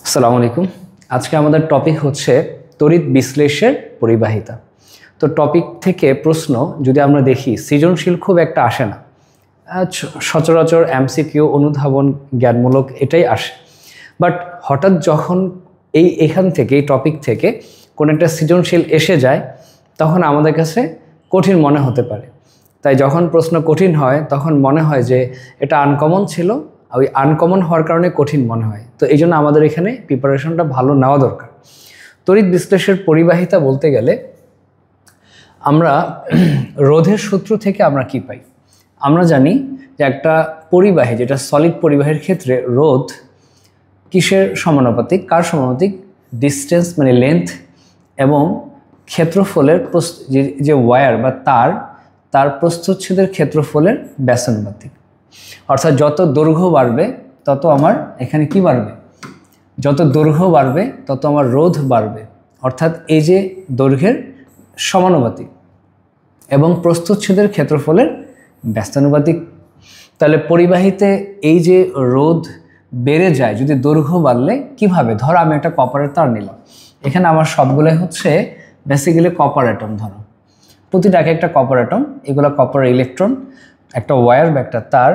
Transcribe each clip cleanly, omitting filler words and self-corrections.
আসসালামু আলাইকুম। আজকে আমাদের টপিক হচ্ছে তড়িৎ বিশ্লেষের পরিবাহিতা। তো টপিক থেকে প্রশ্ন যদি আমরা দেখি, সৃজনশীল খুব একটা আসে না, সচরাচর এমসিকিউ, অনুধাবন, জ্ঞানমূলক এটাই আসে। বাট হঠাৎ যখন এখান থেকে, এই টপিক থেকে কোনো একটা সৃজনশীল এসে যায়, তখন আমাদের কাছে কঠিন মনে হতে পারে। তাই যখন প্রশ্ন কঠিন হয় তখন মনে হয় যে এটা আনকমন ছিল, ওই আনকমন হওয়ার কারণে কঠিন মনে হয়। তো এই জন্য আমাদের এখানে প্রিপারেশনটা ভালো নেওয়া দরকার। তড়িৎ বিশ্লেষের পরিবাহিতা বলতে গেলে আমরা রোধের সূত্র থেকে আমরা কি পাই? আমরা জানি যে একটা পরিবাহী, যেটা সলিড পরিবাহীর ক্ষেত্রে রোধ কিসের সমানুপাতিক, কার সমানুপাতিক? ডিস্টেন্স মানে লেন্থ এবং ক্ষেত্রফলের যে ওয়্যার বা তার প্রস্থচ্ছেদের ক্ষেত্রফলের ব্যাসানুপাতিক। অর্থাৎ যত দৈর্ঘ্য বাড়বে তত আমার এখানে কি বাড়বে? যত দৈর্ঘ্য বাড়বে তত আমার রোধ বাড়বে। অর্থাৎ এই যে দৈর্ঘ্যের সমানুপাতিক এবং প্রস্থচ্ছেদের ক্ষেত্রফলের ব্যস্তানুপাতিক। তাহলে পরিবাহীতে এই যে রোধ বেড়ে যায় যদি দৈর্ঘ্য বাড়লে, কিভাবে? ধরো আমি একটা কপারের তার নিলাম, এখানে আমার সবগুলোই হচ্ছে বেসিক্যালি কপার অ্যাটম। ধরো প্রতিটা একটা কপার অ্যাটম, এগুলো কপার ইলেকট্রন, একটা ওয়্যার বা একটা তার।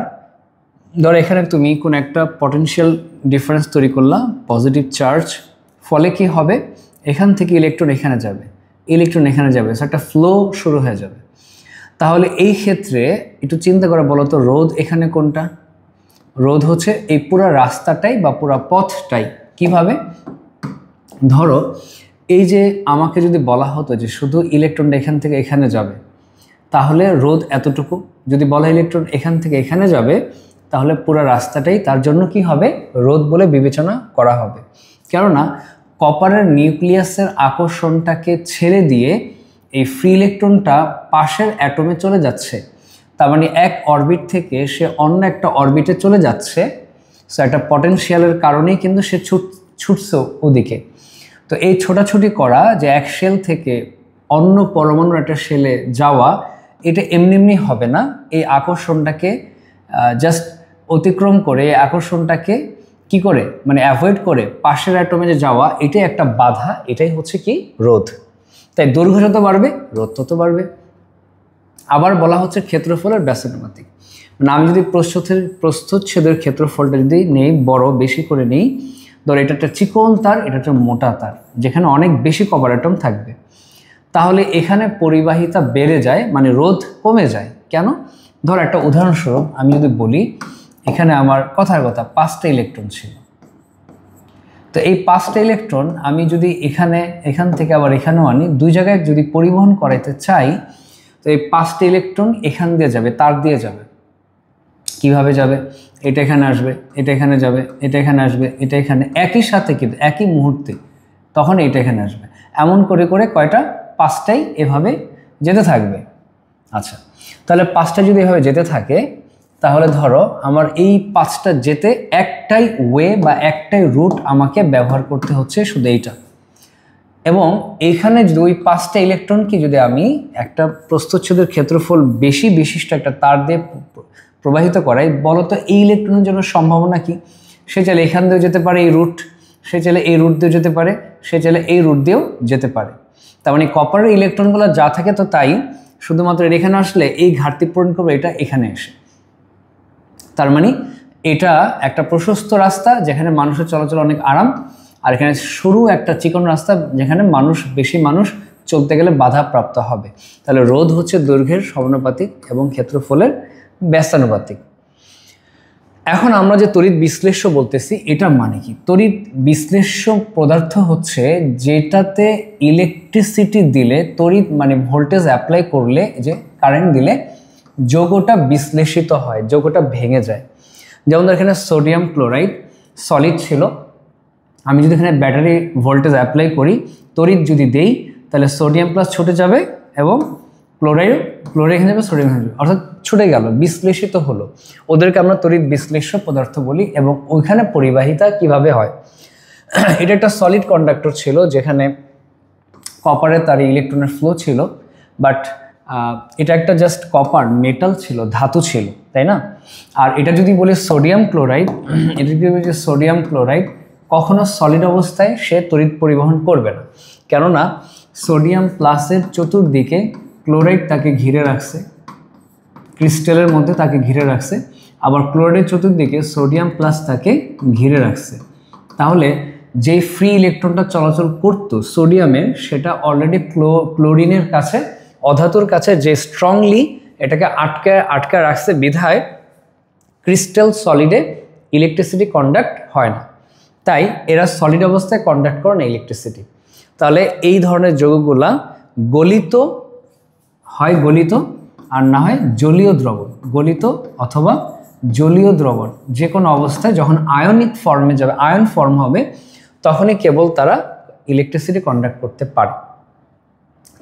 ধরো এখানে তুমি কোন একটা পটেনশিয়াল ডিফারেন্স তৈরি করলাম, পজিটিভ চার্জ, ফলে কি হবে? এখান থেকে ইলেকট্রন এখানে যাবে, ইলেকট্রন এখানে যাবে, একটা ফ্লো শুরু হয়ে যাবে। তাহলে এই ক্ষেত্রে একটু চিন্তা করে বলো তো, রোধ এখানে কোনটা? রোধ হচ্ছে এই পুরো রাস্তাটাই বা পুরো পথটাই। কিভাবে? ধরো এই যে আমাকে যদি বলা হতো যে শুধু ইলেকট্রনটা এখান থেকে এখানে যাবে, তাহলে রোধ এতটুকু। যদি বলা ইলেকট্রন এখান থেকে এখানে যাবে, তাহলে পুরো রাস্তাটাই তার জন্য কি হবে? রোধ বলে বিবেচনা করা হবে। কেননা কপারের নিউক্লিয়াসের আকর্ষণটাকে ছেড়ে দিয়ে এই ফ্রি ইলেকট্রনটা পাশের অ্যাটমে চলে যাচ্ছে। তার মানে এক অরবিট থেকে সে অন্য একটা অরবিটে চলে যাচ্ছে। সো একটা পটেনশিয়ালের কারণেই কিন্তু সে ছুটছে ওদিকে। তো এই ছোটাছুটি করা, যে এক শেল থেকে অন্য পরমাণুর একটা শেলে যাওয়া, এটা এমনি এমনি হবে না। এই আকর্ষণটাকে জাস্ট অতিক্রম করে, এই আকর্ষণটাকে কি করে মানে অ্যাভয়েড করে পাশের অ্যাটমে যে যাওয়া, এটাই একটা বাধা, এটাই হচ্ছে কি? রোধ। তাই দৈর্ঘ্য যত বাড়বে রোধ তত বাড়বে। আবার বলা হচ্ছে ক্ষেত্রফলের ব্যাসানুপাতিক। মানে আমি যদি প্রস্থচ্ছেদের ক্ষেত্রফলটা যদি নেই, বড় বেশি করে নেই, ধর এটা একটা চিকন তার, এটা একটা মোটা তার, যেখানে অনেক বেশি কপার অ্যাটম থাকবে, তাহলে এখানে পরিবাহিতা বেড়ে যায়, মানে রোধ কমে যায়। কেন? ধর একটা উদাহরণস্বরূপ আমি যদি বলি, এখানে আমার কথার কথা 5টা ইলেকট্রন ছিল। তো এই 5টা ইলেকট্রন আমি যদি এখান থেকে আবার এখানেও আনি, দুই জায়গায় যদি পরিবহন করাইতে চাই, তো এই 5টা ইলেকট্রন এখান দিয়ে যাবে, তার দিয়ে যাবে। কিভাবে যাবে? এটা এখানে আসবে, এটা এখানে যাবে, এটা এখানে আসবে, এটা এখানে, একই সাথে কিন্তু একই মুহূর্তে, তখন এটা এখানে আসবে। এমন করে করে কয়টা? 5টাই এভাবে যেতে থাকবে। আচ্ছা, তাহলে 5টা যদি এভাবে যেতে থাকে, তাহলে ধরো আমার এই 5টা যেতে একটাই ওয়ে বা একটাই রুট আমাকে ব্যবহার করতে হচ্ছে, শুধু এইটা। এবং এইখানে যদি ওই 5টা ইলেকট্রনকে যদি আমি একটা প্রস্থচ্ছেদের ক্ষেত্রফল বেশি বিশিষ্ট একটা তার দিয়ে প্রবাহিত করাই, বলতো এই ইলেকট্রনের জন্য সম্ভাবনা কি? সে চাইলে এখান দিয়েও যেতে পারে, এই রুট, সে চাইলে এই রুট দিয়েও যেতে পারে, সে চাইলে এই রুট দিয়েও যেতে পারে। তার মানে কপারের ইলেকট্রনগুলো যা থাকে তো তাই, শুধুমাত্র এখানে আসলে এই ঘাটতি পূরণ করবে এটা এখানে এসে। তার মানে এটা একটা প্রশস্ত রাস্তা যেখানে মানুষের চলাচল অনেক আরাম, আর এখানে সরু একটা চিকন রাস্তা যেখানে বেশি মানুষ চলতে গেলে বাধা প্রাপ্ত হবে। তাহলে রোধ হচ্ছে দৈর্ঘ্যের সমানুপাতিক এবং ক্ষেত্রফলের ব্যস্তানুপাতিক। এখন আমরা যে তড়িৎ বিশ্লেষ্য বলতেছি, এটা মানে কি? তড়িৎ বিশ্লেষ্য পদার্থ হচ্ছে যেটাতে ইলেকট্রিসিটি দিলে, তড়িৎ মানে ভোল্টেজ অ্যাপ্লাই করলে, যে কারেন্ট দিলে যৌগটা বিশ্লেষিত হয়, যৌগটা ভেঙে যায়। যেমন এখানে সোডিয়াম ক্লোরাইড সলিড ছিল, আমি যদি এখানে ব্যাটারি ভোল্টেজ অ্যাপ্লাই করি, তড়িৎ যদি দেই, তাহলে সোডিয়াম প্লাস ছুটে যাবে এবং ক্লোরাইড এখানে যাবে, সোডিয়াম এখানে যাবে, অর্থাৎ ছুটে গেল, বিশ্লেষিত হলো। ওদেরকে আমরা তড়িৎ বিশ্লেষ্য পদার্থ বলি। এবং ওইখানে পরিবাহিতা কিভাবে হয়? এটা একটা সলিড কন্ডাক্টর ছিল, যেখানে কপারে তার ইলেকট্রনের ফ্লো ছিল, বাট এটা একটা জাস্ট কপার, মেটাল ছিল, ধাতু ছিল, তাই না? আর এটা যদি বলি সোডিয়াম ক্লোরাইড, এটা যদি বলি সোডিয়াম ক্লোরাইড, কখনো সলিড অবস্থায় সে তড়িৎ পরিবহন করবে না, কেননা সোডিয়াম প্লাসের চতুর্দিকে ক্লোরাইড তাকে ঘিরে রাখছে, ক্রিস্টালের মধ্যে তাকে ঘিরে রাখছে, আবার ক্লোরাইডের চতুর্দিকে সোডিয়াম প্লাস তাকে ঘিরে রাখছে। তাহলে যেই ফ্রি ইলেকট্রনটা চলাচল করতো সোডিয়ামের, সেটা অলরেডি ক্লোরিনের কাছে, অধাতুর কাছে যে স্ট্রংলি এটাকে আটকে রাখছে, বিধায় ক্রিস্টাল সলিডে ইলেকট্রিসিটি কন্ডাক্ট হয় না, তাই এরা সলিড অবস্থায় কন্ডাক্ট করে না ইলেকট্রিসিটি। তাহলে এই ধরনের যৌগগুলা গলিত হয়, গলিত আর না হয় জলীয় দ্রবণ, গলিত অথবা জলীয় দ্রবণ, যে কোনো অবস্থায় যখন আয়নিক ফর্মে যাবে, আয়ন ফর্ম হবে, তখনই কেবল তারা ইলেকট্রিসিটি কন্ডাক্ট করতে পারে।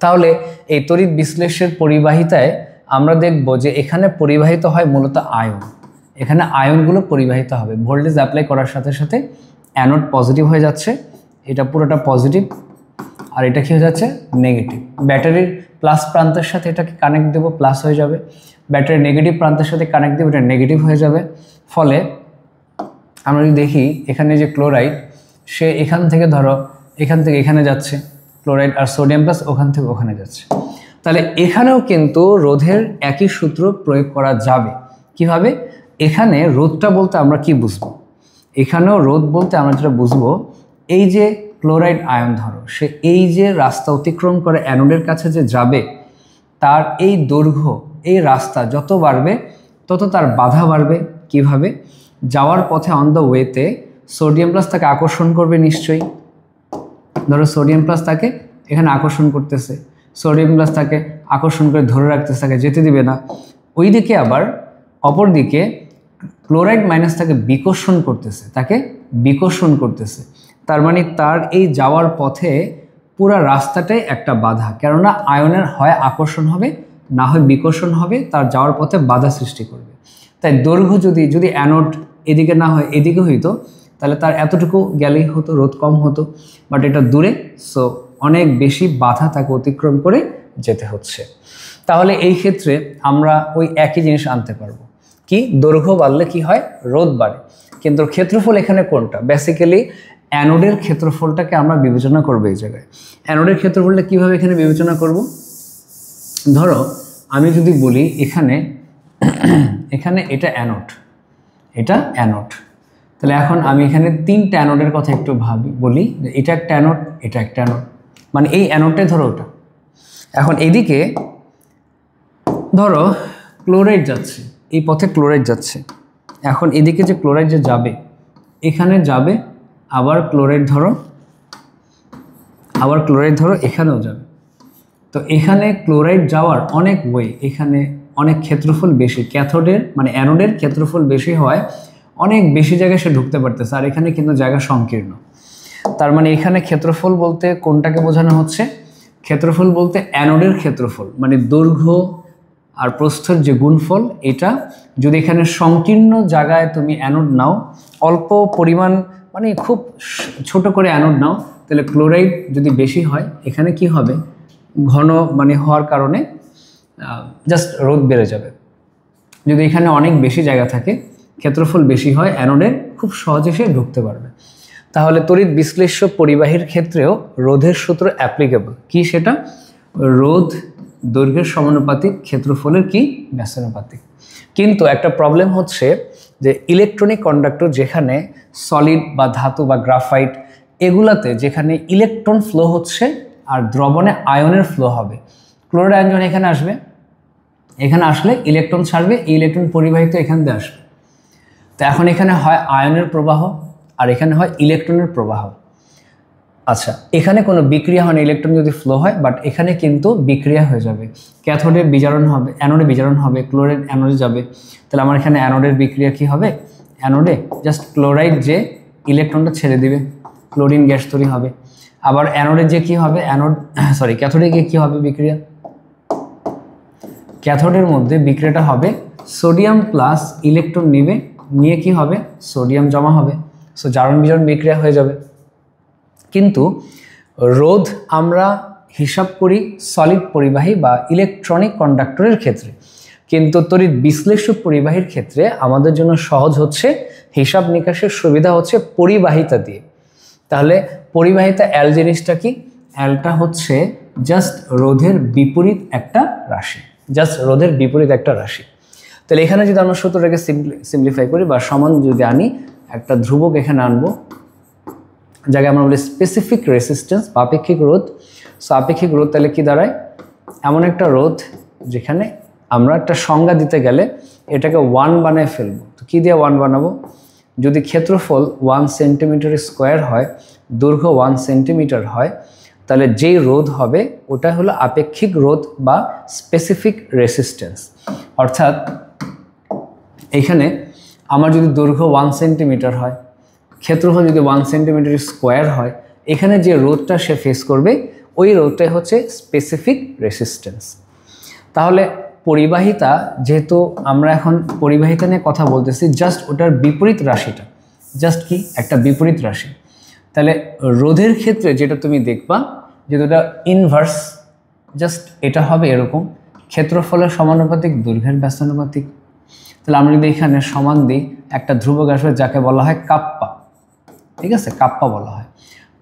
তাহলে এই তড়িৎ বিশ্লেষের পরিবাহিতায় আমরা দেখব যে এখানে পরিবাহিত হয় মূলত আয়ন, এখানে আয়নগুলো পরিবাহিত হবে। ভোল্টেজ অ্যাপ্লাই করার সাথে সাথে অ্যানোড পজিটিভ হয়ে যাচ্ছে, এটা পুরোটা পজিটিভ, আর এটা কি হয়ে যাচ্ছে নেগেটিভ। ব্যাটারির প্লাস প্রান্তের সাথে এটাকে কানেক্ট দেবো, প্লাস হয়ে যাবে, ব্যাটারির নেগেটিভ প্রান্তের সাথে কানেক্ট দেবো, এটা নেগেটিভ হয়ে যাবে। ফলে আমরা যদি দেখি এখানে যে ক্লোরাইড, সে এখান থেকে ধরো এখান থেকে এখানে যাচ্ছে ক্লোরাইড, আর সোডিয়াম প্লাস ওখান থেকে ওখানে যাচ্ছে। তাহলে এখানেও কিন্তু রোধের একই সূত্র প্রয়োগ করা যাবে। কিভাবে? এখানে রোধটা বলতে আমরা কি বুঝবো, এখানেও রোধ বলতে আমরা যেটা বুঝবো, এই যে ক্লোরাইড আয়ন ধরো, সে এই যে রাস্তা অতিক্রম করে অ্যানোডের কাছে যে যাবে, তার এই দৈর্ঘ্য, এই রাস্তা যত বাড়বে তত তার বাধা বাড়বে। কিভাবে? যাওয়ার পথে অন দ্য ওয়েতে সোডিয়াম প্লাস তাকে আকর্ষণ করবে নিশ্চয়ই, ধরো সোডিয়াম প্লাস তাকে এখানে আকর্ষণ করতেছে, সোডিয়াম প্লাস তাকে আকর্ষণ করে ধরে রাখতেছে, তাকে যেতে দিবে না। ওইদিকে আবার অপরদিকে ক্লোরাইড মাইনাস তাকে বিকর্ষণ করতেছে, তাকে বিকর্ষণ করতেছে। তার মানে তার এই যাওয়ার পথে পুরো রাস্তাটাই একটা বাধা, কেননা আয়নের হয় আকর্ষণ হবে না হয় বিকর্ষণ হবে, তার যাওয়ার পথে বাধা সৃষ্টি করবে। তাই দৈর্ঘ্য যদি অ্যানোড এদিকে না হয় এদিকে হইতো, তাহলে তার এতটুকু গেলেই হতো, রোধ কম হতো, বাট এটা দূরে, সো অনেক বেশি বাধা তাকে অতিক্রম করে যেতে হচ্ছে। তাহলে এই ক্ষেত্রে আমরা ওই একই জিনিস আনতে পারবো, কি দৈর্ঘ্য বাড়লে কি হয়, রোধ বাড়ে। কিন্তু ক্ষেত্রফল এখানে কোনটা? বেসিক্যালি অ্যানোডের ক্ষেত্রফলটাকে আমরা বিবেচনা করবো এই জায়গায়। অ্যানোডের ক্ষেত্রফলটা কীভাবে এখানে বিবেচনা করব? ধরো আমি যদি বলি এখানে এখানে এটা অ্যানোড, এটা অ্যানোড, তাহলে এখন আমি এখানে তিনটা অ্যানোডের কথা একটু বলি, এটা একটা অ্যানোড, এটা একটা অ্যানোড, মানে এই অ্যানোডটাই ধরো ওটা। এখন এদিকে ধরো ক্লোরাইড যাচ্ছে, এই পথে ক্লোরাইড যাচ্ছে, এখন এদিকে যে ক্লোরাইড যে যাবে, এখানে যাবে, আবার ক্লোরাইড ধরো, আবার ক্লোরাইড ধরো এখানেও যাবে। তো এখানে ক্লোরাইড যাওয়ার অনেক ওয়ে, এখানে অনেক ক্ষেত্রফল বেশি, ক্যাথোডের মানে অ্যানোডের ক্ষেত্রফল বেশি হয়, অনেক বেশি জায়গায় সে ঢুকতে পারতেছে, আর এখানে কিন্তু জায়গা সংকীর্ণ। তার মানে এখানে ক্ষেত্রফল বলতে কোনটাকে বোঝানো হচ্ছে? ক্ষেত্রফল বলতে অ্যানোডের ক্ষেত্রফল, মানে দৈর্ঘ্য আর প্রস্থের যে গুণফল, এটা যদি এখানে সংকীর্ণ জায়গায় তুমি অ্যানোড নাও, অল্প পরিমাণ মানে খুব ছোট করে অ্যানোড নাও, তাহলে ক্লোরাইড যদি বেশি হয় এখানে কি হবে, ঘন মানে হওয়ার কারণে জাস্ট রোধ বেড়ে যাবে। যদি এখানে অনেক বেশি জায়গা থাকে, ক্ষেত্রফল বেশি হয়, অ্যানোডের খুব সহজে সে ঢুকতে পারবে। তাহলে তড়িৎ বিশ্লেষ্য পরিবাহীর ক্ষেত্রেও রোধের সূত্র অ্যাপ্লিকেবল। কি সেটা? রোধ দৈর্ঘ্যের সমানুপাতিক, ক্ষেত্রফলের কি ব্যাসানুপাতিক। কিন্তু একটা প্রবলেম হচ্ছে যে ইলেকট্রনিক কন্ডাক্টর, যেখানে সলিড বা ধাতু বা গ্রাফাইট, এগুলাতে যেখানে ইলেকট্রন ফ্লো হচ্ছে আর দ্রবণে আয়নের ফ্লো হবে, ক্লোরাইড আয়ন যখন এখানে আসবে, এখানে আসলে ইলেকট্রন ছাড়বে, এই ইলেকট্রন পরিবাহিত এখান দিয়ে আসবে। তো এখন এখানে হয় আয়নের প্রবাহ আর এখানে হয় ইলেকট্রনের প্রবাহ। আচ্ছা, এখানে কোনো বিক্রিয়া হয় না, ইলেকট্রন যদি ফ্লো হয়, বাট এখানে কিন্তু বিক্রিয়া হয়ে যাবে, ক্যাথোডে বিজারণ হবে, অ্যানোডে বিজারণ হবে, ক্লোরাইড অ্যানোডে যাবে। তাহলে আমার এখানে অ্যানোডের বিক্রিয়া কি হবে? অ্যানোডে জাস্ট ক্লোরাইড যে ইলেকট্রনটা ছেড়ে দিবে, ক্লোরিন গ্যাস তৈরি হবে। আবার অ্যানোডে যে কি হবে, ক্যাথোডে গিয়ে কি হবে বিক্রিয়া? ক্যাথোডের মধ্যে বিক্রিয়াটা হবে, সোডিয়াম প্লাস ইলেকট্রন নিয়ে কি হবে, সোডিয়াম জমা হবে, সো জারণ বিজারণ বিক্রিয়া হয়ে যাবে। কিন্তু রোধ আমরা হিসাব করি সলিড পরিবাহী বা ইলেকট্রনিক কন্ডাক্টরের ক্ষেত্রে, কিন্তু তড়িৎ বিশ্লেষ্য পরিবাহীর ক্ষেত্রে আমাদের জন্য সহজ হচ্ছে, হিসাব নিকাশের সুবিধা হচ্ছে পরিবাহিতা দিয়ে। তাহলে পরিবাহিতা এল জিনিসটা কি? এলটা হচ্ছে জাস্ট রোধের বিপরীত একটা রাশি, জাস্ট রোধের বিপরীত একটা রাশি। তাহলে এখানে যদি আমরা সূত্রটাকে সিম্পলিফাই করি বা সমান যদি আনি, একটা ধ্রুবক এখানে আনবো, যাকে আমরা বলি স্পেসিফিক রেসিস্ট্যান্স বা আপেক্ষিক রোধ। সো আপেক্ষিক রোধ তাহলে কি দাঁড়ায়? এমন একটা রোধ যেখানে আমরা একটা সংজ্ঞা দিতে গেলে এটাকে 1 বানায় ফেলবো। তো কী দিয়ে 1 বানাবো? যদি ক্ষেত্রফল 1 সেন্টিমিটার স্কোয়ার হয়, দৈর্ঘ্য 1 সেন্টিমিটার হয়, তাহলে যেই রোধ হবে ওটা হলো আপেক্ষিক রোধ বা স্পেসিফিক রেসিস্ট্যান্স। অর্থাৎ এখানে আমার যদি দৈর্ঘ্য 1 সেন্টিমিটার হয়, ক্ষেত্রফল যদি 1 সেন্টিমিটার স্কোয়ার হয়, এখানে যে রোধটা সে ফেস করবে ওই রোধটাই হচ্ছে স্পেসিফিক রেসিস্ট্যান্স। তাহলে পরিবাহিতা, যেহেতু আমরা এখন পরিবাহিতা নিয়ে কথা বলতেছি, জাস্ট ওটার বিপরীত রাশিটা, জাস্ট কি একটা বিপরীত রাশি। তাহলে রোধের ক্ষেত্রে যেটা তুমি দেখবা যেটা ওটা ইনভার্স, জাস্ট এটা হবে এরকম, ক্ষেত্রফলের সমানুপাতিক দৈর্ঘ্যের ব্যস্তানুপাতিক। তাহলে আমরা যদি এখানে সমান দিই, একটা ধ্রুবক আসবে যাকে বলা হয় কাপ্পা, ঠিক আছে, কাপ্পা বলা হয়।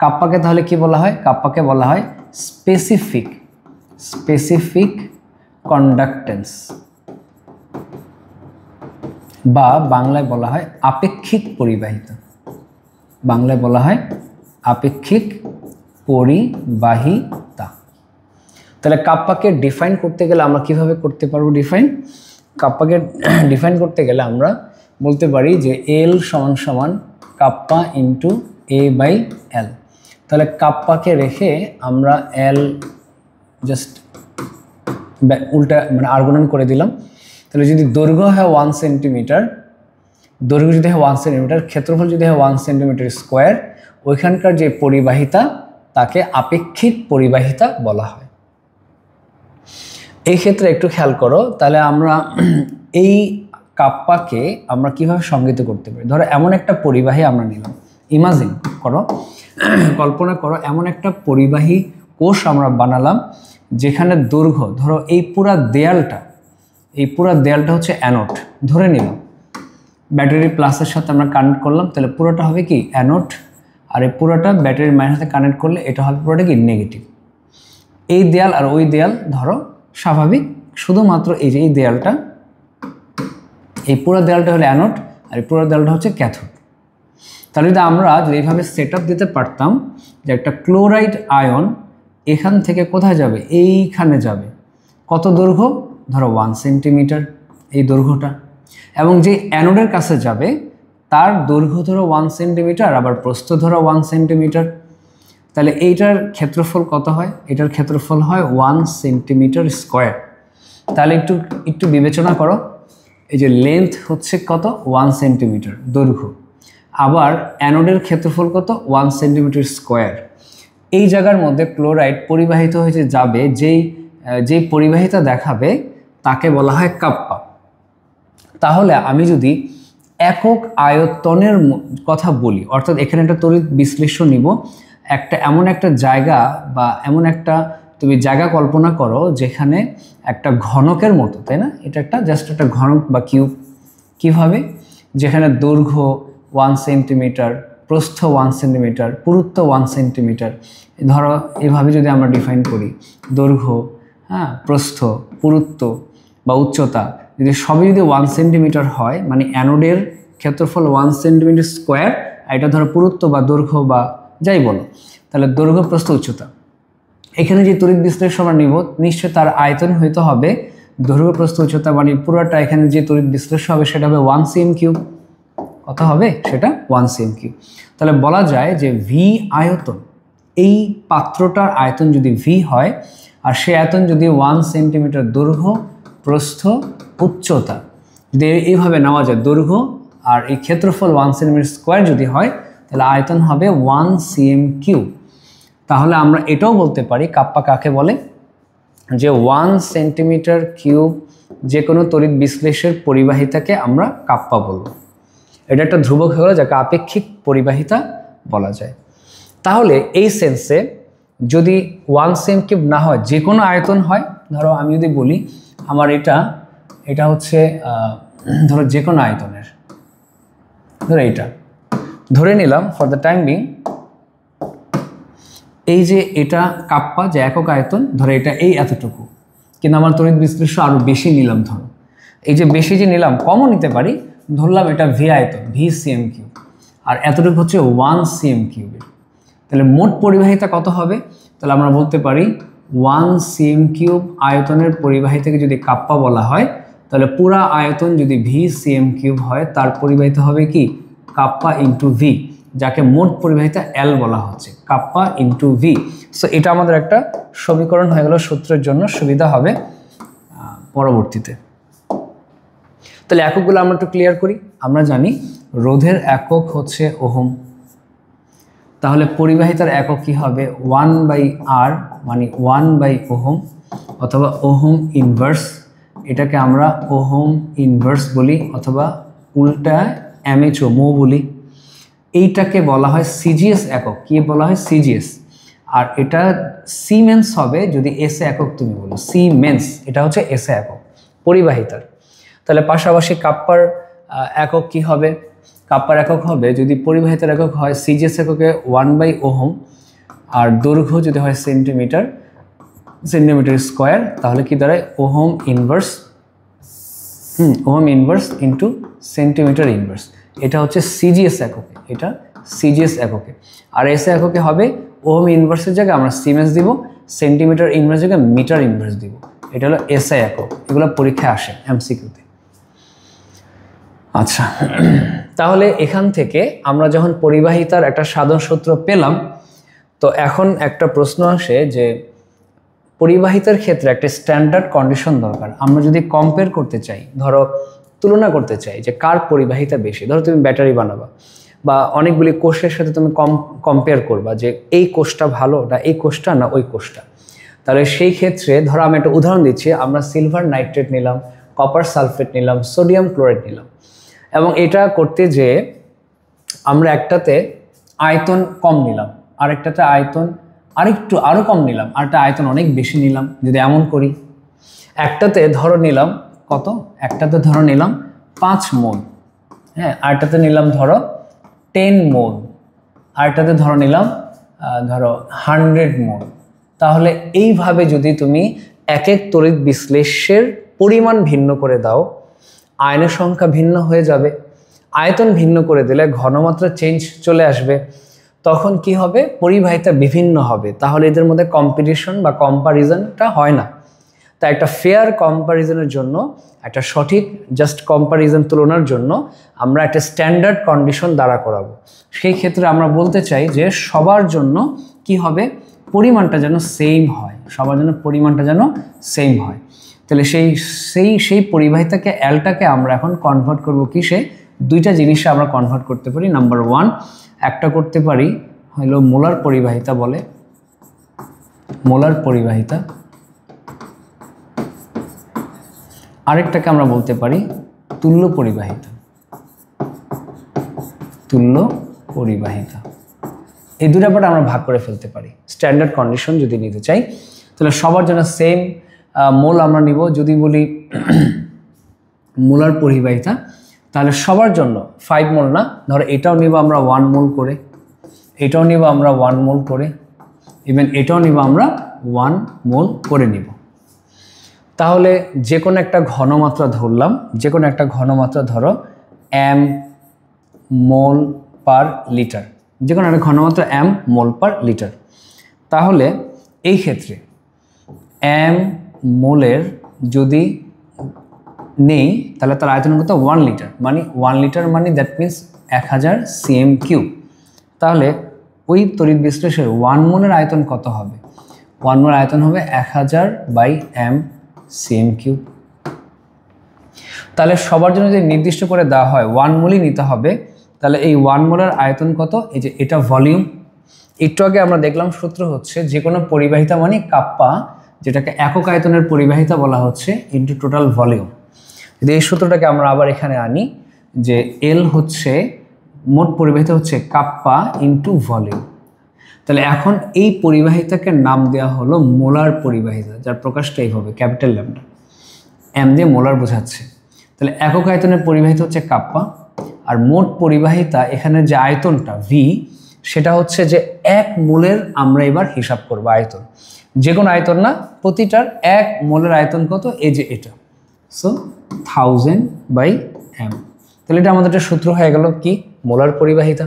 কাপ্পাকে তাহলে কি বলা হয়? কাপ্পাকে বলা হয় স্পেসিফিক কন্ডাক্টেন্স, বা বাংলায় বলা হয় আপেক্ষিক পরিবাহিতা। বাংলায় বলা হয় আপেক্ষিক পরিবাহিতা। তাহলে কাপ্পাকে ডিফাইন করতে গেলে আমরা কিভাবে করতে পারবো ডিফাইন? কাপ্পাকে ডিফাইন করতে গেলে আমরা বলতে পারি যে এল সমান সমান kappa into A by L. তাহলে কাপ্পাকে রেখে আমরা এল জাস্ট উল্টা মানে আর্গুমেন্ট করে দিলাম। তাহলে যদি দৈর্ঘ্য হয় 1 সেন্টিমিটার, দৈর্ঘ্য যদি হয় 1 সেন্টিমিটার, ক্ষেত্রফল যদি হয় 1 সেন্টিমিটার স্কোয়ার, ওইখানকার যে পরিবাহিতা তাকে আপেক্ষিক পরিবাহিতা বলা হয়। এই ক্ষেত্রে একটু খেয়াল করো, তাহলে আমরা এই কাপ্পাকে আমরা কিভাবে সংজ্ঞায়িত করতে পারি? ধরো এমন একটা পরিবাহী আমরা নিলাম, ইমাজিন করো, কল্পনা করো এমন একটা পরিবাহী কোষ আমরা বানালাম যেখানে দৈর্ঘ্য, ধরো এই পুরা দেয়ালটা হচ্ছে অ্যানোড ধরে নিলাম, ব্যাটারি প্লাসের সাথে আমরা কানেক্ট করলাম, তাহলে পুরোটা হবে কি অ্যানোড, আর এই পুরোটা ব্যাটারির মাইনাসের সাথে কানেক্ট করলে এটা হবে পুরোটা কি নেগেটিভ। এই দেয়াল আর ওই দেয়াল ধরো স্বাভাবিক, শুধুমাত্র এই যে এই দেয়ালটা, এই পুরো দেয়ালটা হলো অ্যানোড আর এই পুরো দেয়ালটা হচ্ছে ক্যাথোড। তাহলে যদি আমরা এইভাবে সেট আপ দিতে পারতাম যে একটা ক্লোরাইড আয়ন এখান থেকে কোথায় যাবে? এইখানে যাবে। কত দৈর্ঘ্য? ধরো 1 সেন্টিমিটার এই দৈর্ঘ্যটা, এবং যে অ্যানোডের কাছে যাবে তার দৈর্ঘ্য ধরো 1 সেন্টিমিটার, আবার প্রস্থ ধরো 1 সেন্টিমিটার। তাহলে এইটার ক্ষেত্রফল কত হয়? এটার ক্ষেত্রফল হয় 1 সেন্টিমিটার স্কোয়ার। তাহলে একটু বিবেচনা করো, এই যে লেন্থ হচ্ছে কত? 1 সেন্টিমিটার দৈর্ঘ্য, আবার অ্যানোডের ক্ষেত্রফল কত? 1 সেন্টিমিটার স্কোয়ার। এই জায়গার মধ্যে ক্লোরাইড পরিবাহিত হয়ে যাবে, যেই পরিবাহিতা দেখাবে তাকে বলা হয় কাপ্পা। তাহলে আমি যদি একক আয়তনের কথা বলি, অর্থাৎ এখানে একটা তড়িৎ বিশ্লেষণ নিব, এমন একটা জায়গা বা এমন একটা তুমি জায়গা কল্পনা করো যেখানে একটা ঘনকের মতো, তাই না? এটা একটা জাস্ট একটা ঘনক বা কিউব। কিভাবে? যেখানে দৈর্ঘ্য 1 সেন্টিমিটার, প্রস্থ 1 সেন্টিমিটার, পুরুত্ব 1 সেন্টিমিটার। ধরো এভাবে যদি আমরা ডিফাইন করি, দৈর্ঘ্য, প্রস্থ, পুরুত্ব বা উচ্চতা যদি সবই যদি 1 সেন্টিমিটার হয়, মানে অ্যানোডের ক্ষেত্রফল 1 সেন্টিমিটার স্কোয়ার, আর এটা ধরো পুরুত্ব বা দৈর্ঘ্য বা যাই বলো, তাহলে দৈর্ঘ্য, প্রস্থ, উচ্চতা। এখানে যে তড়িৎ বিশ্লেষণ আমরা নিব, নিশ্চয় তার আয়তন হইতে হবে দৈর্ঘ্য, প্রস্থ, উচ্চতা, মানে পুরোটা এখানে যে তড়িৎ বিশ্লেষণ হবে সেটা হবে 1 cm3। কত হবে সেটা? 1 cm3। তাহলে বলা যায় যে ভি আয়তন, এই পাত্রটার আয়তন যদি ভি হয়, আর সে আয়তন যদি 1 সেন্টিমিটার দৈর্ঘ্য, প্রস্থ, উচ্চতা যদি এইভাবে নেওয়া যায়, দৈর্ঘ্য আর এই ক্ষেত্রফল 1 সেন্টিমিটার স্কোয়ার যদি হয়, তাহলে আয়তন হবে 1 cm3। তাহলে আমরা এটাও বলতে পারি কাপ্পা কাকে বলে, যে 1 সেন্টিমিটার কিউব যে কোনো তড়িৎ বিশ্লেষের পরিবাহিতাকে আমরা কাপ্পা বলবো। এটা একটা ধ্রুবক হয়ে গেল যাকে আপেক্ষিক পরিবাহিতা বলা যায়। তাহলে এই সেন্সে যদি 1 cm3 না হয়, যে কোনো আয়তন হয়, ধরো আমি যদি বলি আমার এটা হচ্ছে ধরো যে কোনো আয়তনের, ধরো এইটা ধরে নিলাম ফর দ্য টাইম বিং, এই যে এটা কাপ্পা যে একক আয়তন, ধরো এটা এই এতটুকু, কিন্তু আমার তড়িৎ বিশ্লেষ্য আরও বেশি নিলাম, ধরো এই যে বেশি যে নিলাম কমও নিতে পারি, ধরলাম এটা ভি আয়তন ভি সিএম কিউব, আর এতটুকু হচ্ছে 1 সিএম কিউবের। তাহলে মোট পরিবাহিতা কত হবে? তাহলে আমরা বলতে পারি 1 সিএম কিউব আয়তনের পরিবাহিতাকে যদি কাপ্পা বলা হয়, তাহলে পুরা আয়তন যদি ভি সিএম কিউব হয় তার পরিবাহিতা হবে কি কাপ্পা ইন্টু ভি, যাকে মোট পরিবাহিতা এল বলা হচ্ছে, কাপ্পা ইন্টু ভি। সো এটা আমাদের একটা সমীকরণ হয়ে গেল, সূত্রের জন্য সুবিধা হবে পরবর্তীতে। তাহলে এককগুলো আমরা একটু ক্লিয়ার করি। আমরা জানি রোধের একক হচ্ছে ওহম, তাহলে পরিবাহিতার একক কি হবে 1/R, মানে 1/ওহম অথবা ওহম ইনভার্স, এটাকে আমরা ওহম ইনভার্স বলি অথবা উল্টা এমএচও মো বলি। এইটাকে বলা হয় সিজিএস একক। কি বলা হয়? সিজিএস। আর এটা সিমেন্স হবে যদি এসে একক তুমি বলো, সিমেন্স এটা হচ্ছে এসে একক পরিবাহিতার। তাহলে পাশাপাশি কাপ্পার একক কি হবে? কাপ্পার একক হবে যদি পরিবাহিতার একক হয় সিজিএস এককে 1/ওহম, আর দৈর্ঘ্য যদি হয় সেন্টিমিটার স্কোয়ার, তাহলে কি দাঁড়ায় ohm inverse ohm inverse into centimetre inverse. এটা হচ্ছে সিজিএস এককে, এটা সিজিএস এককে। আর এসে এককে হবে ওহম ইনভার্সের জায়গায় আমরা সিমেন্স দিব, সেন্টিমিটার ইনভার্স জায়গায় মিটার ইনভার্স দিব। এটা হলো এসআই একক, এগুলো পরীক্ষায় আসে এমসিকিউতে। আচ্ছা, তাহলে এখান থেকে আমরা যখন পরিবাহিতার একটা সাধারণ সূত্র পেলাম, তো এখন একটা প্রশ্ন আসে যে পরিবাহিতার ক্ষেত্রে একটা স্ট্যান্ডার্ড কন্ডিশন দরকার। আমরা যদি কম্পেয়ার করতে চাই, ধরো তুলনা করতে চাই যে কার পরিবাহিতা বেশি, ধরো তুমি ব্যাটারি বানাবা বা অনেকগুলি কোষের সাথে তুমি কম্পেয়ার করবা যে এই কোষটা ভালো না এই কোষটা না ওই কোষটা। তাহলে সেই ক্ষেত্রে ধরো আমি একটা উদাহরণ দিচ্ছি, আমরা সিলভার নাইট্রেট নিলাম, কপার সালফেট নিলাম, সোডিয়াম ক্লোরাইড নিলাম, এবং এটা করতে যে আমরা একটাতে আয়তন কম নিলাম, আরেকটাতে আয়তন আরও কম নিলাম, আরেকটা আয়তন অনেক বেশি নিলাম। যদি এমন করি, একটাতে ধরো নিলাম কত, একটাতে ধরো নিলাম 5 মোল, হ্যাঁ, আরেকটাতে নিলাম ধরো 10 মোল, আরেকটাতে ধরো নিলাম ধরো 100 মোল। তাহলে এইভাবে যদি তুমি এক এক তড়িৎ বিশ্লেষ্যের পরিমাণ ভিন্ন করে দাও, আয়নের সংখ্যা ভিন্ন হয়ে যাবে, আয়তন ভিন্ন করে দিলে ঘনমাত্রা চেঞ্জ চলে আসবে, তখন কি হবে? পরিবাহিতা বিভিন্ন হবে। তাহলে এদের মধ্যে কম্পিটিশন বা কম্পারিজনটা হয় না। তাই একটা ফেয়ার কম্পারিজনের জন্য, একটা সঠিক জাস্ট কম্পারিজন তুলনার জন্য আমরা একটা স্ট্যান্ডার্ড কন্ডিশন দ্বারা করাবো। সেই ক্ষেত্রে আমরা বলতে চাই যে সবার জন্য কি হবে? পরিমাণটা যেন সেম হয়, সবার জন্য পরিমাণটা যেন সেম হয়। তাহলে সেই পরিবাহিতাকে এলটাকে আমরা এখন কনভার্ট করব কিসে? দুইটা জিনিসে আমরা কনভার্ট করতে পারি। নাম্বার 1, একটা করতে পারি হলো মোলার পরিবাহিতা বলে, মোলার পরিবাহিতা। আরেকটাকে আমরা বলতে পারি তুল্য পরিবাহিতা, তুল্য পরিবাহিতা। এই দুটা পার্ট আমরা ভাগ করে ফেলতে পারি স্ট্যান্ডার্ড কন্ডিশন যদি নিতে চাই। তাহলে সবার জন্য সেম মোল আমরা নিব। যদি বলি মোলার পরিবাহিতা, তাহলে সবার জন্য 5 মোল না, ধরো এটাও নিব আমরা 1 মোল করে, এটাও নিব আমরা 1 মোল করে, ইভেন এটাও নিব আমরা 1 মোল করে নিব। তাহলে যে কোনো একটা ঘনমাত্রা ধরলাম, যে কোনো একটা ঘনমাত্রা ধরো m মোল পার লিটার, যে কোনো একটা ঘনমাত্রা m মোল পার লিটার। তাহলে এই ক্ষেত্রে m মোলের যদি নেই, তাহলে তার আয়তন কত? 1 লিটার, মানে 1 লিটার মানে দ্যাট মিনস 1000 সিএম কিউব। তাহলে ওই তড়িৎ বিশ্লেষণের 1 মোলের আয়তন কত হবে? 1 মোল আয়তন হবে 1000/m সিএম কিউব। তাহলে সবার জন্য যদি নির্দিষ্ট করে দেওয়া হয় 1 মোলই নিতে হবে, তাহলে এই 1 মোলের আয়তন কত? এই যে এটা ভলিউম। একটু আগে আমরা দেখলাম সূত্র হচ্ছে যে কোনো পরিবাহিতা মানে কাপ্পা, যেটাকে একক আয়তনের পরিবাহিতা বলা হচ্ছে, ইন্টু টোটাল ভলিউম। যদি এই সূত্রটাকে আমরা আবার এখানে আনি যে এল হচ্ছে মোট পরিবাহিতা হচ্ছে কাপ্পা ইন্টু ভলিউম। তাহলে এখন এই পরিবাহিতাকে নাম দেওয়া হলো মোলার পরিবাহিতা, যার প্রকাশটা এইভাবে ক্যাপিটাল ল্যামডা, এম দিয়ে মোলার বোঝাচ্ছে। তাহলে একক আয়তনের পরিবাহিতা হচ্ছে কাপ্পা, আর মোট পরিবাহিতা এখানে যে আয়তনটা ভি, সেটা হচ্ছে যে 1 মোলের আমরা এবার হিসাব করব আয়তন, যে কোনো আয়তন না, প্রতিটার 1 মোলের আয়তন কত, এই যে এটা, সো 1000/m। তাহলে এটা আমাদের একটা সূত্র হয়ে গেল কি, মোলার পরিবাহিতা।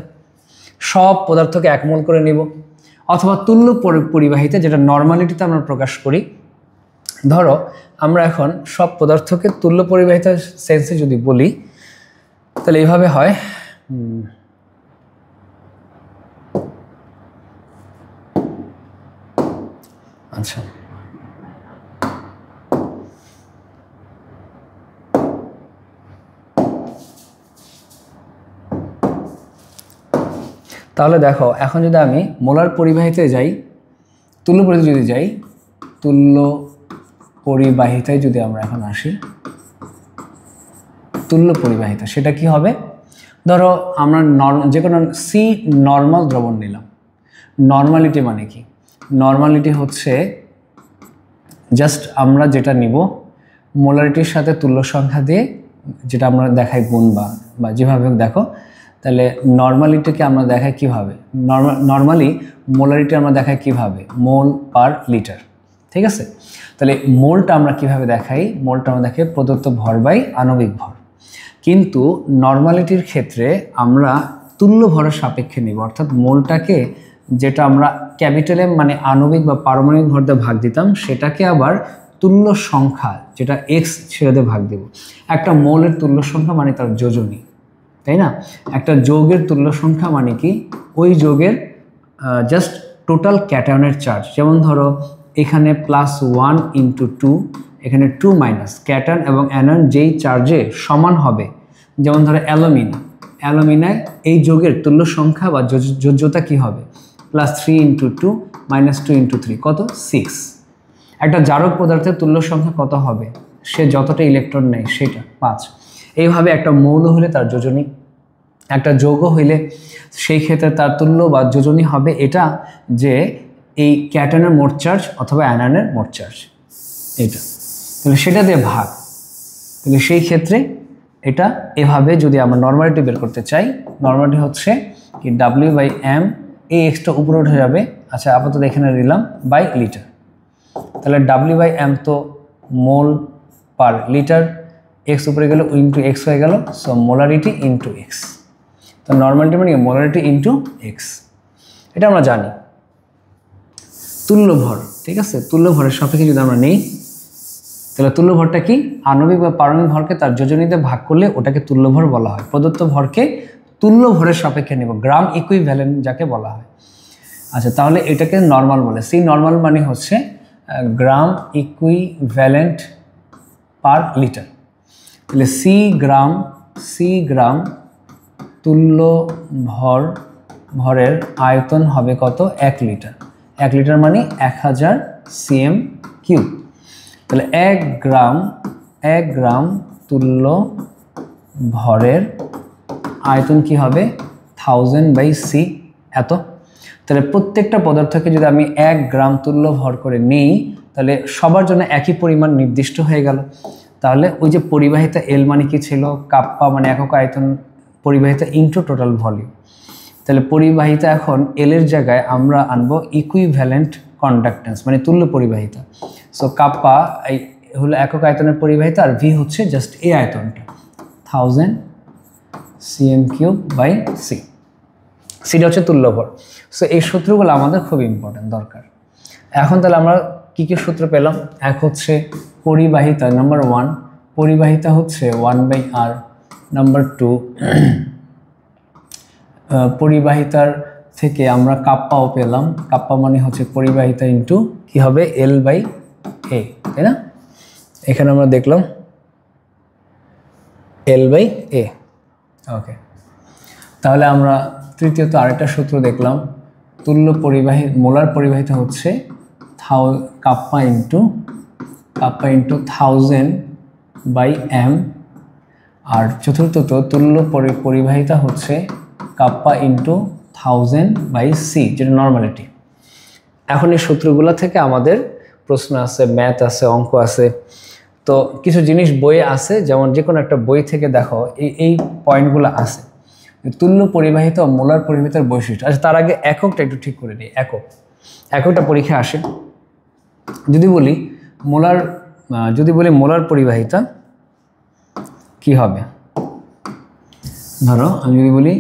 সব পদার্থকে 1 মোল করে নিব, অথবা তুল্য পরিবাহিতা, যেটা নর্মালিটিতে আমরা প্রকাশ করি। ধরো আমরা এখন সব পদার্থকে তুল্য পরিবাহিতার সেন্সে যদি বলি, তাহলে এইভাবে হয়, আচ্ছা তাহলে দেখো, এখন যদি আমি মোলার পরিবাহিতায় যাই, তুল্য পরিবাহিতায় যদি যাই, তুল্য পরিবাহিতায় যদি আমরা এখন আসি, তুল্য পরিবাহিতা সেটা কি হবে, ধরো আমরা যে কোনো সি নর্মাল দ্রবণ নিলাম। নর্মালিটি মানে কি, নর্মালিটি হচ্ছে জাস্ট আমরা যেটা নিব মোলারিটির সাথে তুল্য সংখ্যা দিয়ে, যেটা আমরা দেখাই গুণ বা যেভাবে দেখো, তাহলে নর্মালিটিকে আমরা দেখাই কিভাবে, নর্মালি মোলারিটি আমরা দেখাই কিভাবে, মোল পার লিটার, ঠিক আছে। তাহলে মোলটা আমরা কিভাবে দেখাই, মোলটা আমরা দেখাই প্রদত্ত ভর বাই আণবিক ভর। কিন্তু নর্মালিটির ক্ষেত্রে আমরা তুল্য ভরের সাপেক্ষে নিব, অর্থাৎ মোলটাকে যেটা আমরা ক্যাপিটাল এম মানে আণবিক বা পারমাণবিক ভর দিয়ে ভাগ দিতাম, সেটাকে আবার তুল্য সংখ্যা যেটা এক্স সেটা দিয়ে ভাগ দেব। একটা মোলের তুল্য সংখ্যা মানে তার যোজনী, তাই না? একটা যৌগের তুল্য সংখ্যা মানে কি, ওই যৌগের জাস্ট টোটাল ক্যাটায়নের চার্জ। যেমন ধরো এখানে +1 × 2, এখানে 2- ক্যাটায়ন এবং অ্যানায়ন যেই চার্জে সমান হবে, যেমন ধরো অ্যালুমিনায় এই যৌগের তুল্য সংখ্যা বা যোজ্যতা কি হবে, +3 × 2 -2 × 3 কত, 6। একটা জারক পদার্থের তুল্য সংখ্যা কত হবে, সে যতটা ইলেকট্রন নেয় সেটা 5। এইভাবে একটা মৌল হলে তার যোজনী, একটা যৌগ হইলে সেই ক্ষেত্রে তার তুল্য বা যোজনী হবে এটা, যে এই ক্যাটায়নের মোট চার্জ অথবা অ্যানায়নের মোট চার্জ এটা, তাহলে সেটা দিয়ে ভাগ। তাহলে সেই ক্ষেত্রে এটা এভাবে যদি আমরা নর্মালিটি বের করতে চাই, নর্মালিটি হচ্ছে কি W/m, এই এক্সটা উপরে উঠে যাবে, আচ্ছা আপাতত এখানে দিলাম বাই লিটার। তাহলে W/m তো মোল পার লিটার, এক্স উপরে গেল ইন্টু এক্স হয়ে গেল, সো মোলারিটি ইন্টু এক্স। তো নর্মালিটি মানে মোলারিটি ইন্টু এক্স, এটা আমরা জানি। তুল্য ভর, ঠিক আছে, তুল্য ভরের সাপেক্ষে যদি আমরা নেই, তাহলে তুল্য ভরটা কি, আণবিক বা পারমাণবিক ভরকে তার যোজনীতে ভাগ করলে ওটাকে তুল্য ভর বলা হয়। প্রদত্ত ভরকে তুল্য ভরের সাপেক্ষে নেব, গ্রাম ইকুইভ্যালেন্ট যাকে বলা হয়। আচ্ছা তাহলে এটাকে নর্মাল বলে, সি নর্মাল মানে হচ্ছে গ্রাম ইকুইভ্যালেন্ট পার লিটার। তাহলে সি গ্রাম তুল্য ভরের আয়তন হবে কত, 1 লিটার। 1 লিটার মানে 1000 cm3। তাহলে 1 গ্রাম তুল্য ভরের আয়তন কি হবে, 1000/c এত। তাহলে প্রত্যেকটা পদার্থকে যদি আমি 1 গ্রাম তুল্য ভর করে নিই, তাহলে সবার জন্য একই পরিমাণ নির্দিষ্ট হয়ে গেল। তাহলে ওই যে পরিবাহিতা এল মানে কি ছিল, কাপ্পা মানে একক আয়তন, পরিবাহিতা ইনটু টোটাল ভলিউম। তাহলে পরিবাহিতা এখন এল এর জায়গায় আমরা আনবো ইকুইভ্যালেন্ট কন্ডাক্টেন্স মানে তুল্য পরিবাহিতা। সো কাপ্পা এই হলো একক আয়তনের পরিবাহিতা, আর ভি হচ্ছে জাস্ট এই আয়তনটা 1000 cm3/c। সিটা হচ্ছে তুল্য ভর। সো এই সূত্রগুলো আমাদের খুব ইম্পর্টেন্ট দরকার। এখন তাহলে আমরা কী কী সূত্র পেলাম, এক হচ্ছে পরিবাহিতা, নাম্বার 1 পরিবাহিতা হচ্ছে 1/r। নাম্বার 2 পরিবাহিতার থেকে আমরা কাপ্পাও পেলাম, কাপ্পা মানে হচ্ছে পরিবাহিতা ইন্টু কি হবে, L/A, তাই না? এখানে আমরা দেখলাম L/A। ওকে, তাহলে আমরা তৃতীয়ত আরেকটা সূত্র দেখলাম, তুল্য মোলার পরিবাহিতা হচ্ছে কাপ্পা ইন্টু 1000/m। আর চতুর্থত তুল্য পরিবাহিতা হচ্ছে কাপ্পা ইন্টু 1000/c, যেটা নর্মালিটি। এখন এই সূত্রগুলো থেকে আমাদের প্রশ্ন আছে, ম্যাথ আছে, অঙ্ক আছে। তো কিছু জিনিস বইয়ে আছে, যেমন যে কোনো একটা বই থেকে দেখো এই পয়েন্টগুলো আছে। তুল্য পরিবাহিত ও মোলার পরিবাহিতার বৈশিষ্ট্য। আচ্ছা, তার আগে এককটা একটু ঠিক করে নিই। এককটা পরীক্ষা আসে। যদি বলি মোলার পরিবাহিতা কি হবে, ধরো আমি যদি বলি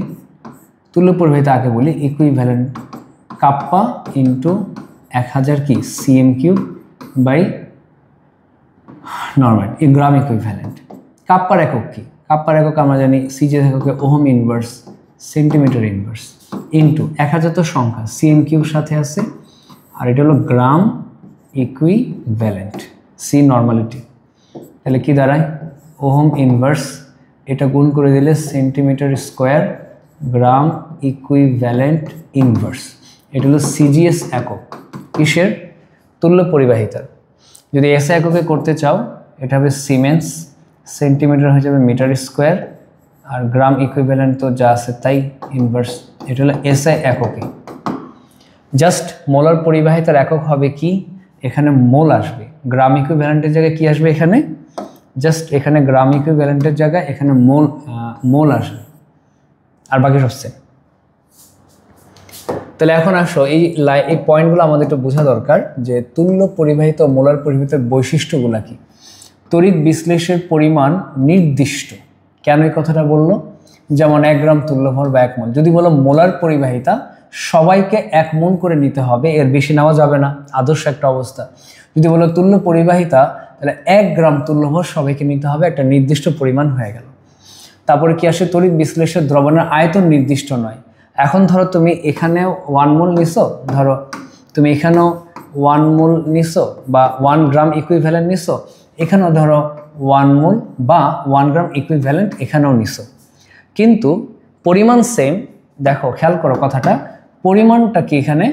তুল্য পরিবাহিতা, আগে বলি ইকুইভ্যালেন্ট কাপ্পা ইন্টু 1000 কি CM cube by normal gram equivalent. কাপ্পার একক কি? কাপ্পার একক আমরা জানি সিজে এককে ohm inverse, centimetre inverse, into 1000 তো সংখ্যা, সিএম কিউব সাথে আছে, আর এটা হলো গ্রাম ইকুইভ্যালেন্ট, সি নর্মালিটি। তাহলে কি দাঁড়ায়? ওহম ইনভার্স, এটা গুণ করে দিলে সেন্টিমিটার স্কোয়ার, গ্রাম ইকুইভ্যালেন্ট ইনভার্স। এটা হলো সিজিএস একক কিসের? তুল্য পরিবাহিতার। যদি এসআই এককে করতে চাও এটা হবে সিমেন্স, সেন্টিমিটার হয়ে যাবে মিটার স্কোয়ার, আর গ্রাম ইকুইভ্যালেন্ট তো যা আছে তাই ইনভার্স। এটা হলো এসআই এককে। জাস্ট মোলার পরিবাহিতার একক হবে কি? এখানে মোল আসবে, গ্রাম ইকুইভ্যালেন্টের জায়গায় কি আসবে? এখানে জাস্ট এখানে গ্রাম ইকুইভ্যালেন্টের জায়গায় এখানে মোল আসবে, আর বাকি সব সেম। তাহলে এখন আসো এই পয়েন্টগুলো আমাদের একটু বোঝা দরকার যে তুল্য পরিবাহিত ও মোলার পরিবাহিতার বৈশিষ্ট্যগুলো কি। তড়িৎ বিশ্লেষের পরিমাণ নির্দিষ্ট, কেন এই কথাটা বললো? যেমন 1 গ্রাম তুল্যভর বা 1 মোল। যদি বলো মোলার পরিবাহিতা, সবাইকে 1 মোল করে নিতে হবে, এর বেশি নেওয়া যাবে না, আদর্শ একটা অবস্থা। যদি বলো তুল্য পরিবাহিতা, তাহলে 1 গ্রাম তুল্যভর সবাইকে নিতে হবে, একটা নির্দিষ্ট পরিমাণ হয়ে গেল। তারপরে কি আসে? তড়িৎ বিশ্লেষের দ্রবণের আয়তন নির্দিষ্ট নয়। এখন ধরো তুমি এখানেও 1 মোল নিছো, ধরো তুমি এখানেও 1 মোল নিছো বা 1 গ্রাম ইকুইভ্যালেন্ট নিছো, এখানেও ধরো 1 মোল বা 1 গ্রাম ইকুইভ্যালেন্ট এখানেও নিছো, কিন্তু পরিমাণ সেম। দেখো খেয়াল করো কথাটা, পরিমাণটা কি এখানে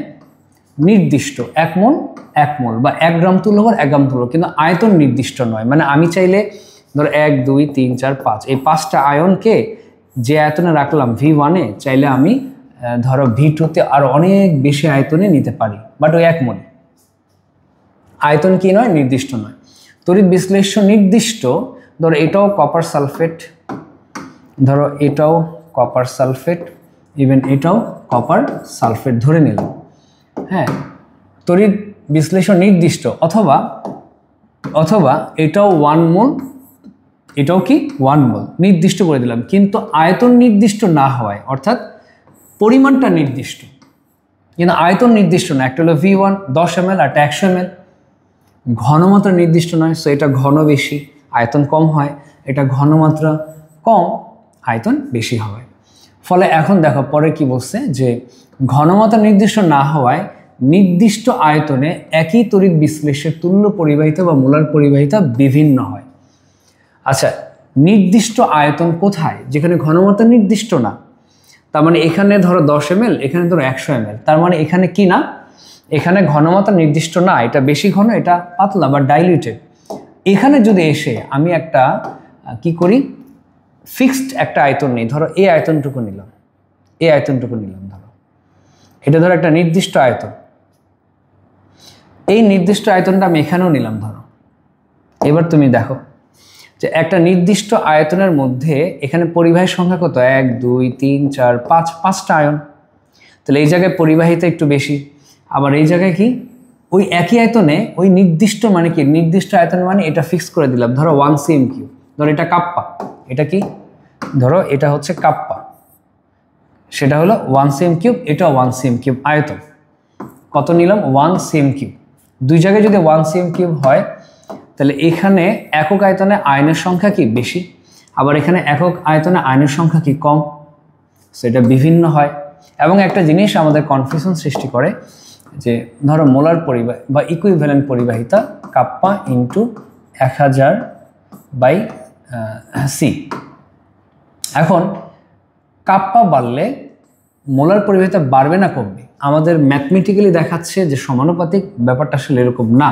নির্দিষ্ট, 1 মোল বা 1 গ্রাম তুল্যভর 1 গ্রাম তুল্য, কিন্তু আয়তন নির্দিষ্ট নয়। মানে আমি চাইলে ধরো 1 2 3 4 5 এই 5টা আয়নকে যে আয়তনে রাখলাম V1-এ, চাইলে আমি ধরো V2-তে আরো অনেক বেশি আয়তনে নিতে পারি, বাট ওই 1 মোল। আয়তন কি নয়? নির্দিষ্ট নয়। তড়িৎ বিশ্লেষ্য নির্দিষ্ট, ধরো এটাও কপার সালফেট, ধরো এটাও কপার সালফেট, ইভেন এটাও কপার সালফেট ধরে নিলাম। হ্যাঁ, তড়িৎ বিশ্লেষণ নির্দিষ্ট, অথবা এটাও 1 মোল, এটাও কি 1 মোল নির্দিষ্ট করে দিলাম, কিন্তু আয়তন নির্দিষ্ট না হওয়ায়, অর্থাৎ পরিমাণটা নির্দিষ্ট কিন্তু আয়তন নির্দিষ্ট না। একটা হলো V1 10 ml আর 100 ml। ঘনমাত্রা নির্দিষ্ট নয়, সো এটা ঘন বেশি আয়তন কম হয়, এটা ঘনমাত্রা কম আয়তন বেশি হয়। ফলে এখন দেখো পরে কি বলছে, যে ঘনমাত্রা নির্দিষ্ট না হওয়ায় নির্দিষ্ট আয়তনে একই তড়িৎ বিশ্লেষের তুল্য পরিবাহিতা বা মোলার পরিবাহিতা বিভিন্ন হয়। আচ্ছা, নির্দিষ্ট আয়তন কোথায়? যেখানে ঘনমাত্রা নির্দিষ্ট না। তার মানে এখানে ধরো 10 ml, এখানে ধরো 100 ml, তার মানে এখানে কি না, এখানে ঘনমাত্রা নির্দিষ্ট না, এটা বেশি ঘন, এটা পাতলা বা ডাইলিউটেড। এখানে যদি এসে আমি একটা কি করি, ফিক্সড একটা আয়তন নিই, ধরো এই আয়তনটুকু নিলাম, ধরো এটা ধরো একটা নির্দিষ্ট আয়তন, এই নির্দিষ্ট আয়তনটা আমি এখানেও নিলাম ধরো। এবার তুমি দেখো যে একটা নির্দিষ্ট আয়তনের মধ্যে এখানে পরিবাহীর সংখ্যা কত? 1 2 3 4 5, 5টা আয়ন। তাহলে এই জায়গায় পরিবাহিতা একটু বেশি, আবার এই জায়গায় কি ওই একই আয়তনে ওই নির্দিষ্ট মানে কি, নির্দিষ্ট আয়তন মানে এটা ফিক্স করে দিলাম, ধরো 1 cm3, ধরো এটা কাপ্পা, এটা কি ধরো এটা হচ্ছে কাপ্পা, সেটা হলো 1 cm3, এটাও 1 cm3 আয়তন। কত নিলাম? 1 cm3। দুই জায়গায় যদি 1 cm3 হয়, তাহলে এখানে একক আয়তনে আয়নের সংখ্যা কি বেশি, আবার এখানে একক আয়তনে আয়নের সংখ্যা কি কম, সেটা বিভিন্ন হয়। এবং একটা জিনিস আমাদের কনফিউশন সৃষ্টি করে, যে ধরো মোলার পরিবাহী বা ইকুইভ্যালেন্ট পরিবাহিতা কাপ্পা ইন্টু 1000/c। এখন কাপ্পা বাড়লে মোলার পরিবাহিতা বাড়বে না কমবে? আমাদের ম্যাথমেটিক্যালি দেখাচ্ছে যে সমানুপাতিক, ব্যাপারটা আসলে এরকম না।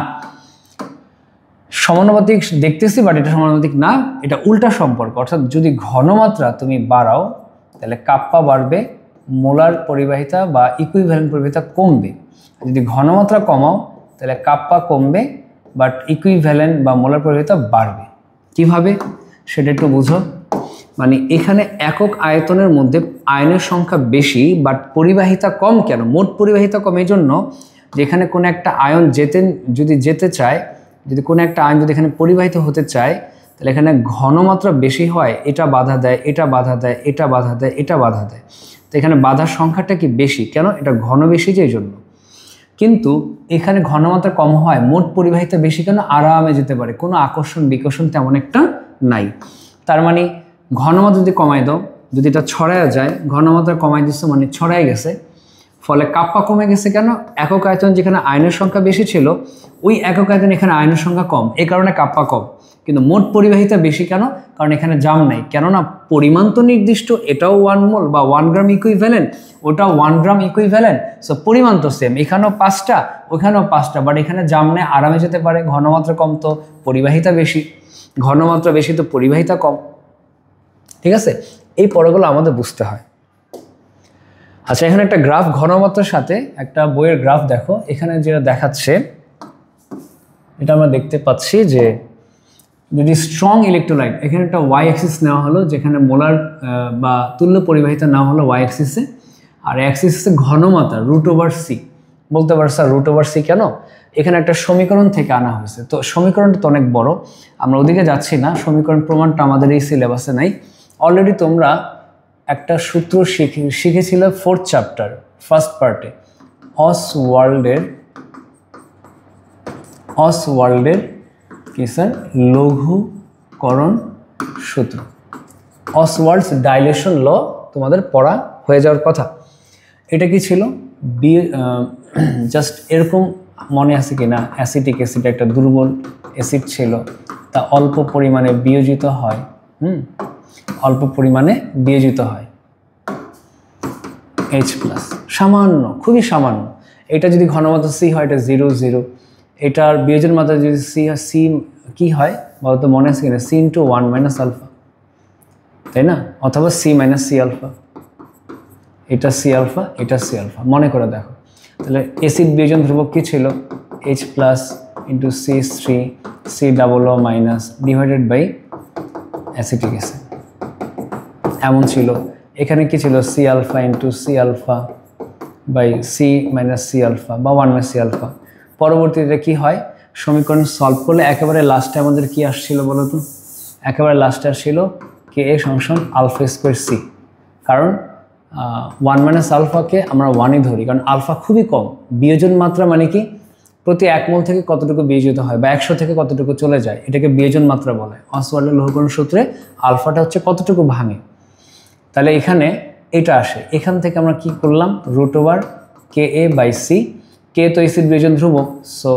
সমানুপাতিক দেখতেছি, বাট এটা সমানুপাতিক না, এটা উল্টা সম্পর্ক। অর্থাৎ যদি ঘনমাত্রা তুমি বাড়াও তাহলে কাপ্পা বাড়বে, মোলার পরিবাহিতা বা ইকুইভ্যালেন্ট পরিবাহিতা কমবে। যদি ঘনমাত্রা কমাও তাহলে কাপ্পা কমবে, বাট ইকুইভ্যালেন্ট বা মোলার পরিবাহিতা বাড়বে। কিভাবে সেটা একটু বুঝো। মানে এখানে একক আয়তনের মধ্যে আয়নের সংখ্যা বেশি বাট পরিবাহিতা কম। কেন? মোট পরিবাহিতা কম এই জন্য যে এখানে কোনো একটা আয়ন যেতে চায়, যদি কোনো একটা আয়ন যদি এখানে পরিবাহিত হতে চায়, তাহলে এখানে ঘনমাত্রা বেশি হয়, এটা বাধা দেয়, এটা বাধা দেয়, এটা বাধা দেয়, এটা বাধা দেয়। তো এখানে বাধার সংখ্যাটা কি বেশি? কেন? এটা ঘন বেশি যে এই জন্য। কিন্তু এখানে ঘনমাত্রা কম হয়, মোট পরিবাহিতা বেশি কেন? আরামে যেতে পারে, কোনো আকর্ষণ বিকর্ষণ তেমন একটা নাই। তার মানে ঘনমাত্রা যদি কমাই দাও, যদি এটা ছড়ায় যায়, ঘনমাত্রা কমাই দিচ্ছে মানে ছড়ায় গেছে, ফলে কাপ্পা কমে গেছে। কেন? একক আয়তন যেখানে আয়নের সংখ্যা বেশি ছিল, ওই একক আয়তন এখানে আয়নের সংখ্যা কম, এই কারণে কাপ্পা কম। কিন্তু মোট পরিবাহিতা বেশি কেন? কারণ এখানে জাম নাই। কেননা পরিমাণ তো নির্দিষ্ট, এটাও 1 মোল বা 1 গ্রাম ইকুইভ্যালেন্ট, ওটাও 1 গ্রাম ইকুইভ্যালেন্ট, সো পরিমাণ তো সেম, এখানেও 5টা ওখানেও 5টা, বাট এখানে জাম নেই, আরামে যেতে পারে। ঘনমাত্রা কম তো পরিবাহিতা বেশি, ঘনমাত্রা বেশি তো পরিবাহিতা কম। ঠিক আছে, এই পড়াগুলো আমাদের বুঝতে হয়। আচ্ছা, এখানে একটা গ্রাফ ঘনমাত্রার সাথে একটা বইয়ের গ্রাফ দেখো। এখানে যেটা দেখাচ্ছে, এটা আমরা দেখতে পাচ্ছি যে যদি স্ট্রং ইলেকট্রোলাইট, এখানে একটা ওয়াই অ্যাক্সিস নেওয়া হলো, যেখানে মোলার বা তুল্য পরিবাহিতা নেওয়া হলো ওয়াই অ্যাক্সিসে, আর অ্যাক্সিসে ঘনমাত্রা √c। বলতে পারো স্যার √c কেন? এখানে একটা সমীকরণ থেকে আনা হয়েছে, তো সমীকরণটা তো অনেক বড়, আমরা ওদিকে যাচ্ছি না। সমীকরণ প্রমাণটা আমাদের এই সিলেবাসে নাই। অলরেডি তোমরা একটা সূত্র শিখেছিল 4th চ্যাপ্টার ফার্স্ট পার্টে, অসওয়াল্ডের কি স্যার? লঘুকরণ সূত্র, অসওয়াল্ডস ডাইলেশন ল তোমাদের পড়া হয়ে যাওয়ার কথা। এটা কি ছিল? জাস্ট এরকম মনে আছে কিনা, অ্যাসিটিক অ্যাসিড একটা দুর্বল অ্যাসিড ছিল, তা অল্প পরিমাণে বিয়োজিত হয়, অল্প পরিমাণে বিয়োজিত হয় H+, সামান্য, খুবই সামান্য। এটা যদি ঘনমাত্রা C হয়, এটা 0 0, এটার বিয়োজন মাত্রা যদি C হয়, C কি হয় বলতো, মনে আছে কিনা? C × 1 - আলফা, তাই না? অথবা C - C আলফা, এটা C আলফা, এটা C আলফা, মনে করে দেখো। তাহলে অ্যাসিড বিয়োজন ধ্রুবক কি ছিল? H+ × C3 COO- divided by acetic acid, এমন ছিল। এখানে কি ছিল? C alpha × C alpha by C - C alpha বা 1 - C আলফা। পরবর্তীতে কি হয়? সমীকরণ সলভ করলে একেবারে লাস্টে আমাদের কি আসছিল বলো তো? একেবারে লাস্টে আসছিল Ka α²c, কারণ 1 - আলফাকে আমরা 1ই ধরি, কারণ আলফা খুবই কম। বিয়োজন মাত্রা মানে কি? প্রতি 1 মোল থেকে কতটুকু বিয়োজিত হয় বা 100 থেকে কতটুকু চলে যায়, এটাকে বিয়োজন মাত্রা বলে। অসওয়াল্ডের লঘুকরণ সূত্রে আলফাটা হচ্ছে কতটুকু ভাঙে, তাহলে এখানে এটা আসে। এখান থেকে আমরা কি করলাম? √Ka/c, কে তো অ্যাসিড বিয়োজন ধ্রুবক, সো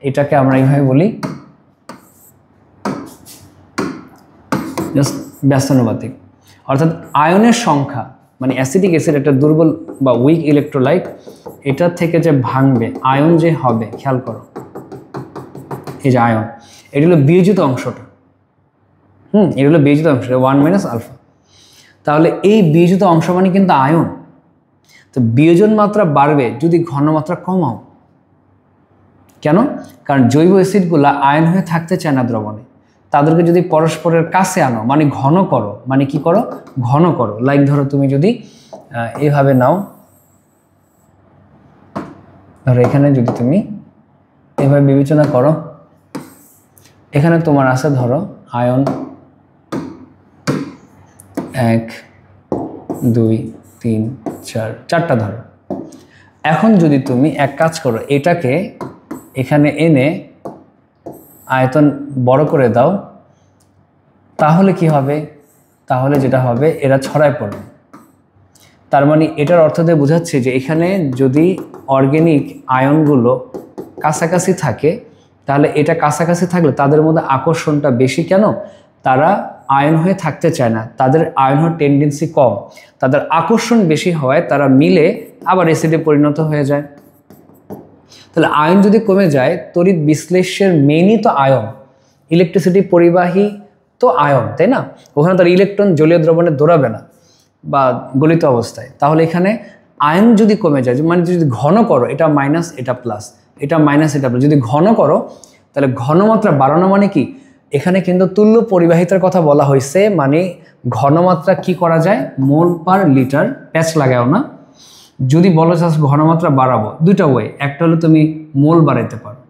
এটাকে আমরা এইভাবে বলি জাস্ট ব্যস্তানুপাতিক। অর্থাৎ আয়নের সংখ্যা, মানে অ্যাসিটিক অ্যাসিড একটা দুর্বল বা উইক ইলেকট্রোলাইট, এটার থেকে যে ভাঙবে আয়ন যে হবে, খেয়াল করো, এই যে আয়ন, এটা হলো বিয়োজিত অংশটা, এটা হলো বিয়োজিত অংশ, 1 - আলফা। তাহলে এই বিয়োজিত অংশ মানে কিন্তু আয়ন। তো বিয়োজন মাত্রা বাড়বে যদি ঘনমাত্রা কমাও। কেন? কারণ জৈব অ্যাসিডগুলো আয়ন হয়ে থাকতে চায় না দ্রবণে, তাদেরকে যদি পরস্পরের কাছে আনো, মানে ঘন করো, মানে কি করো? ঘন করো। লাইক ধরো তুমি যদি এইভাবে নাও, ধরো এখানে যদি তুমি এভাবে বিবেচনা করো, এখানে তোমার আছে ধরো আয়ন 1 2 3 4, 4টা ধরো। এখন যদি তুমি এক কাজ করো, এটাকে এখানে এনে আয়তন বড় করে দাও, তাহলে কি হবে? তাহলে যেটা হবে, এরা ছড়ায় পড়বে। তার মানে এটার অর্থ দিয়ে বোঝাচ্ছে যে এখানে যদি অর্গানিক আয়নগুলো কাছাকাছি থাকে, তাহলে এটা কাছাকাছি থাকলে তাদের মধ্যে আকর্ষণটা বেশি। কেন? তারা আয়ন হয়ে থাকতে চায় না, তাদের আয়ন হওয়ার টেন্ডেন্সি কম, তাদের আকর্ষণ বেশি হওয়ায় তারা মিলে আবার অ্যাসিডে পরিণত হয়ে যায়। তাহলে আয়ন যদি কমে যায়, তড়িৎ বিশ্লেষ্যের মেইনই তো আয়ন, ইলেকট্রিসিটি পরিবাহী তো আয়ন, তাই না? ওখানে তার ইলেকট্রন জলীয় দ্রবণে দৌড়াবে না বা গলিত অবস্থায়। তাহলে এখানে আয়ন যদি কমে যায়, মানে যদি ঘন করো, এটা মাইনাস এটা প্লাস, এটা মাইনাস এটা প্লাস, যদি ঘন করো, তাহলে ঘনমাত্রা বাড়ানো মানে কি? এখানে কিন্তু তুল্য পরিবাহিতার কথা বলা হয়েছে, মানে ঘনমাত্রা কি করা যায়, মোল পার লিটার, প্যাচ লাগাও না। যদি বলো জাস্ট ঘনমাত্রা বাড়াবো, দুইটা ওয়ে, একটা হলো তুমি মোল বাড়াইতে পারো,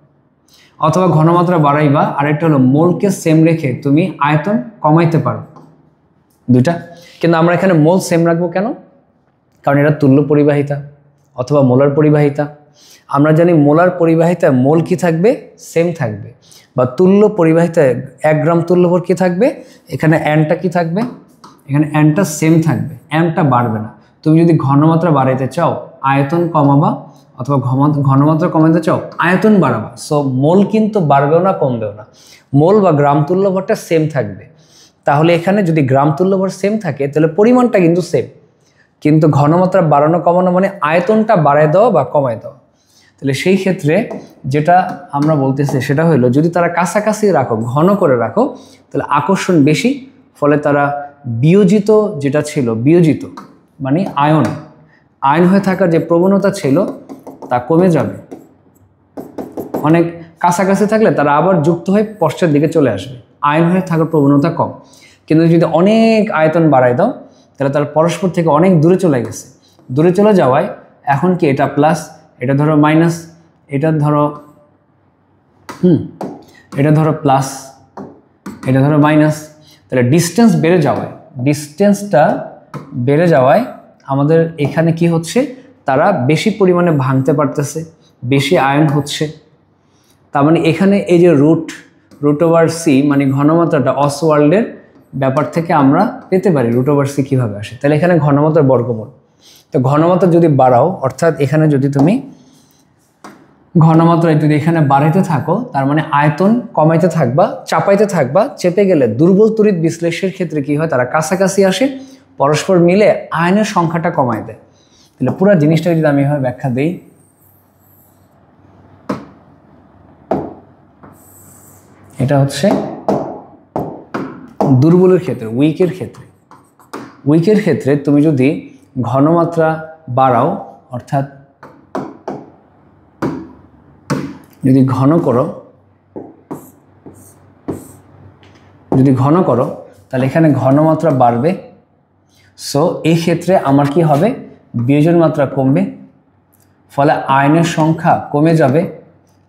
অথবা ঘনমাত্রা বাড়াইবা, আরেকটা হলো মোলকে সেম রেখে তুমি আয়তন কমাইতে পারো, দুইটা। কিন্তু আমরা এখানে মোল সেম রাখবো কেন? কারণ এটা তুল্য পরিবাহিতা অথবা মোলার পরিবাহিতা। আমরা জানি মোলার পরিবাহিতায় মোল কি থাকবে, সেম থাকবে, বা তুল্য পরিবাহিতায় 1 গ্রাম তুল্য ভর কি থাকবে, এখানে অ্যানটা কি থাকবে, এখানে অ্যানটা সেম থাকবে, অ্যানটা বাড়বে না। তুমি যদি ঘনমাত্রা বাড়াইতে চাও আয়তন কমাবা, অথবা ঘনমাত্রা কমাইতে চাও আয়তন বাড়াবা। সো মোল কিন্তু বাড়বেও না কমবেও না, মোল বা গ্রাম তুল্য ভরটা সেম থাকবে। তাহলে এখানে যদি গ্রাম তুল্য ভর সেম থাকে তাহলে পরিমাণটা কিন্তু সেম, কিন্তু ঘনমাত্রা বাড়ানো কমানো মানে আয়তনটা বাড়ায় দেওয়া বা কমায় দেওয়া। তাহলে সেই ক্ষেত্রে যেটা আমরা বলতেছি সেটা হলো, যদি তারা কাছাকাছি রাখো, ঘন করে রাখো, তাহলে আকর্ষণ বেশি, ফলে তারা বিয়োজিত যেটা ছিল, বিয়োজিত মানে আয়ন হয়ে থাকার যে প্রবণতা ছিল তা কমে যাবে। অনেক কাছাকাছি থাকলে তারা আবার যুক্ত হয়ে পশ্চাৎ দিকে চলে আসবে, আয়ন হয়ে থাকার প্রবণতা কম। কিন্তু যদি অনেক আয়তন বাড়ায় দাও তাহলে তারা পরস্পর থেকে অনেক দূরে চলে গেছে, দূরে চলে যাওয়ায় এখন কি এটা প্লাস, এটা ধরো মাইনাস, এটা ধরো এটা ধরো প্লাস, এটা ধরো মাইনাস, তাহলে ডিস্টেন্স বেড়ে যাওয়ায় আমাদের এখানে কি হচ্ছে, তারা বেশি পরিমাণে ভাঙতে পারতেছে, বেশি আয়ন হচ্ছে। তার মানে এখানে এই যে রুট ওভার সি মানে ঘনমাত্রাটা অসওয়াল্ডের ব্যাপার থেকে আমরা পেতে পারি রুট ওভার সি কীভাবে আসে। তাহলে এখানে ঘনমাত্রার বর্গমূল, তো ঘনমাত্রা যদি বাড়াও, অর্থাৎ এখানে যদি তুমি ঘনমাত্রায় যদি এখানে বাড়াইতে থাকো, তার মানে আয়তন কমাইতে থাকবা, চাপাইতে থাকবা, চেপে গেলে দুর্বল তড়িৎ বিশ্লেষের ক্ষেত্রে কি হয়, তারা কাছাকাছি আসে, পরস্পর মিলে আয়নের সংখ্যাটা কমায় দেয়। তাহলে পুরো জিনিসটাকে যদি আমি এভাবে ব্যাখ্যা দিই, এটা হচ্ছে দুর্বলের ক্ষেত্রে, উইকের ক্ষেত্রে তুমি যদি ঘনমাত্রা বাড়াও, অর্থাৎ যদি ঘন করো তাহলে এখানে ঘনমাত্রা বাড়বে। সো এই ক্ষেত্রে আমার কি হবে, বিয়োজন মাত্রা কমবে, ফলে আয়নের সংখ্যা কমে যাবে।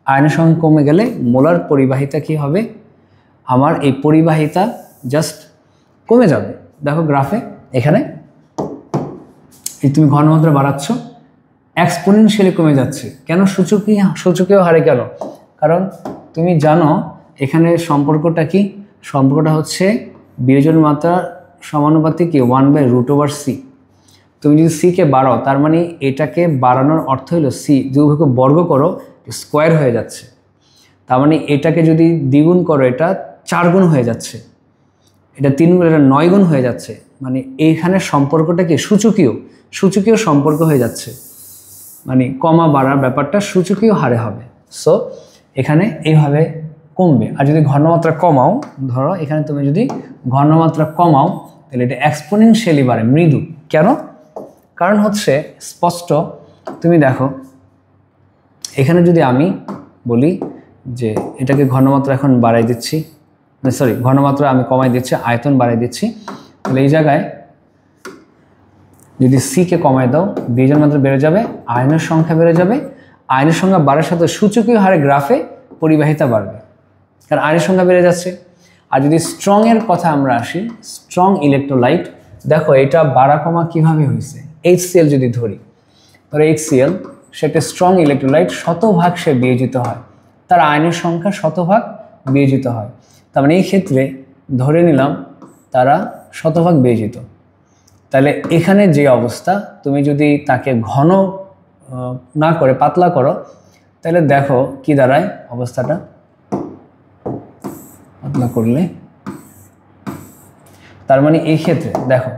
আয়নের সংখ্যা কমে গেলে মোলার পরিবাহিতা কি হবে, আমার এই পরিবাহিতা জাস্ট কমে যাবে। দেখো গ্রাফে এখানে এই তুমি ঘনমাত্রা বাড়াচ্ছ, এক্সপোনেনশিয়ালি কমে যাচ্ছে। কেন? সূচকীয় হারে। কেন? কারণ তুমি জানো এখানে সম্পর্কটা কি, সম্পর্কটা হচ্ছে বিয়োজন মাত্রা সমানুপাতিক কি 1/√/c। তুমি যদি সিকে বাড়াও, তার মানে এটাকে বাড়ানোর অর্থ হলো সি যদি উভয়কে বর্গ করো স্কোয়ার হয়ে যাচ্ছে, তার মানে এটাকে যদি দ্বিগুণ করো এটা 4 গুণ হয়ে যাচ্ছে, এটা 3 গুণ, এটা 9 গুণ হয়ে যাচ্ছে। মানে এইখানে সম্পর্কটা কি সূচকীয় সম্পর্ক হয়ে যাচ্ছে, মানে কমা বাড়ার ব্যাপারটা সূচকীয় হারে হবে। সো এখানে এইভাবে কমবে। আর যদি ঘনমাত্রা কমাও, ধরো এখানে তুমি যদি ঘনমাত্রা কমাও তাহলে এটা এক্সপোনেনশিয়ালি বাড়ে, মৃদু। কেন? কারণ হচ্ছে স্পষ্ট, তুমি দেখো এখানে যদি আমি বলি যে এটাকে ঘনমাত্রা এখন বাড়াই দিচ্ছি, ঘনমাত্রা আমি কমাই দিচ্ছি, আয়তন বাড়াই দিচ্ছি, তাহলে এই জায়গায় যদি সিকে কমাই দাও, বিয়োজন মাত্রা বেড়ে যাবে, আয়নের সংখ্যা বেড়ে যাবে। আয়নের সংখ্যা বাড়ার সাথে সূচকীয় হারে গ্রাফে পরিবাহিতা বাড়বে, কারণ আয়নের সংখ্যা বেড়ে যাচ্ছে। আর যদি স্ট্রং এর কথা আমরা আসি, স্ট্রং ইলেকট্রোলাইট, দেখো এটা বাড়া কমা কীভাবে হয়েছে। HCl যদি ধরি, ধরো HCl সেটা স্ট্রং ইলেকট্রোলাইট, শতভাগ সে বিয়োজিত হয়, তার আয়নের সংখ্যা শতভাগ বিয়োজিত হয়। তার মানে এই ক্ষেত্রে ধরে নিলাম তারা শতভাগ বিয়োজিত। তাহলে এখানে যে অবস্থা, তুমি যদি তাকে ঘন না করে পাতলা করো, তাহলে দেখো কি দাঁড়ায় অবস্থাটা। পাতলা করলে তার মানে এই ক্ষেত্রে দেখো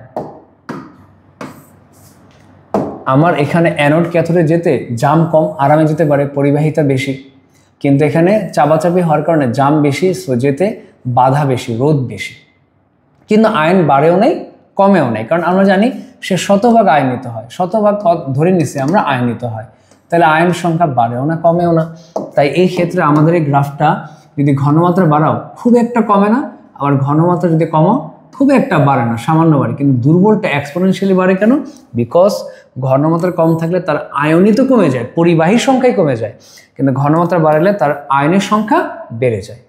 আমার এখানে অ্যানোড ক্যাথোডে যেতে জাম কম, আরামে যেতে পারে, পরিবাহিতা বেশি। কিন্তু এখানে চাপাচাপি হওয়ার কারণে জাম বেশি, সো যেতে বাধা বেশি, রোধ বেশি। কিন্তু আয়ন বাড়েও নেই কমেও নেই, কারণ আমরা জানি সে শতভাগ আয়নিত হয়, শতভাগ ধরে নিচ্ছি আমরা আয়নিত হয়, তাহলে আয়ন সংখ্যা বাড়েও না কমেও না। তাই এই ক্ষেত্রে আমাদের এই গ্রাফটা যদি ঘনমাত্রা বাড়াও খুব একটা কমে না, আবার ঘনমাত্রা যদি কমাও খুব একটা বাড়ে না, সামান্য বাড়ে। কিন্তু দুর্বলটা এক্সপোনেনশিয়ালি বাড়ে কেন? বিকজ ঘনমাত্রা কম থাকলে তার আয়নই তো কমে যায়, পরিবাহীর সংখ্যাই কমে যায়, কিন্তু ঘনমাত্রা বাড়লে তার আয়নের সংখ্যা বেড়ে যায়।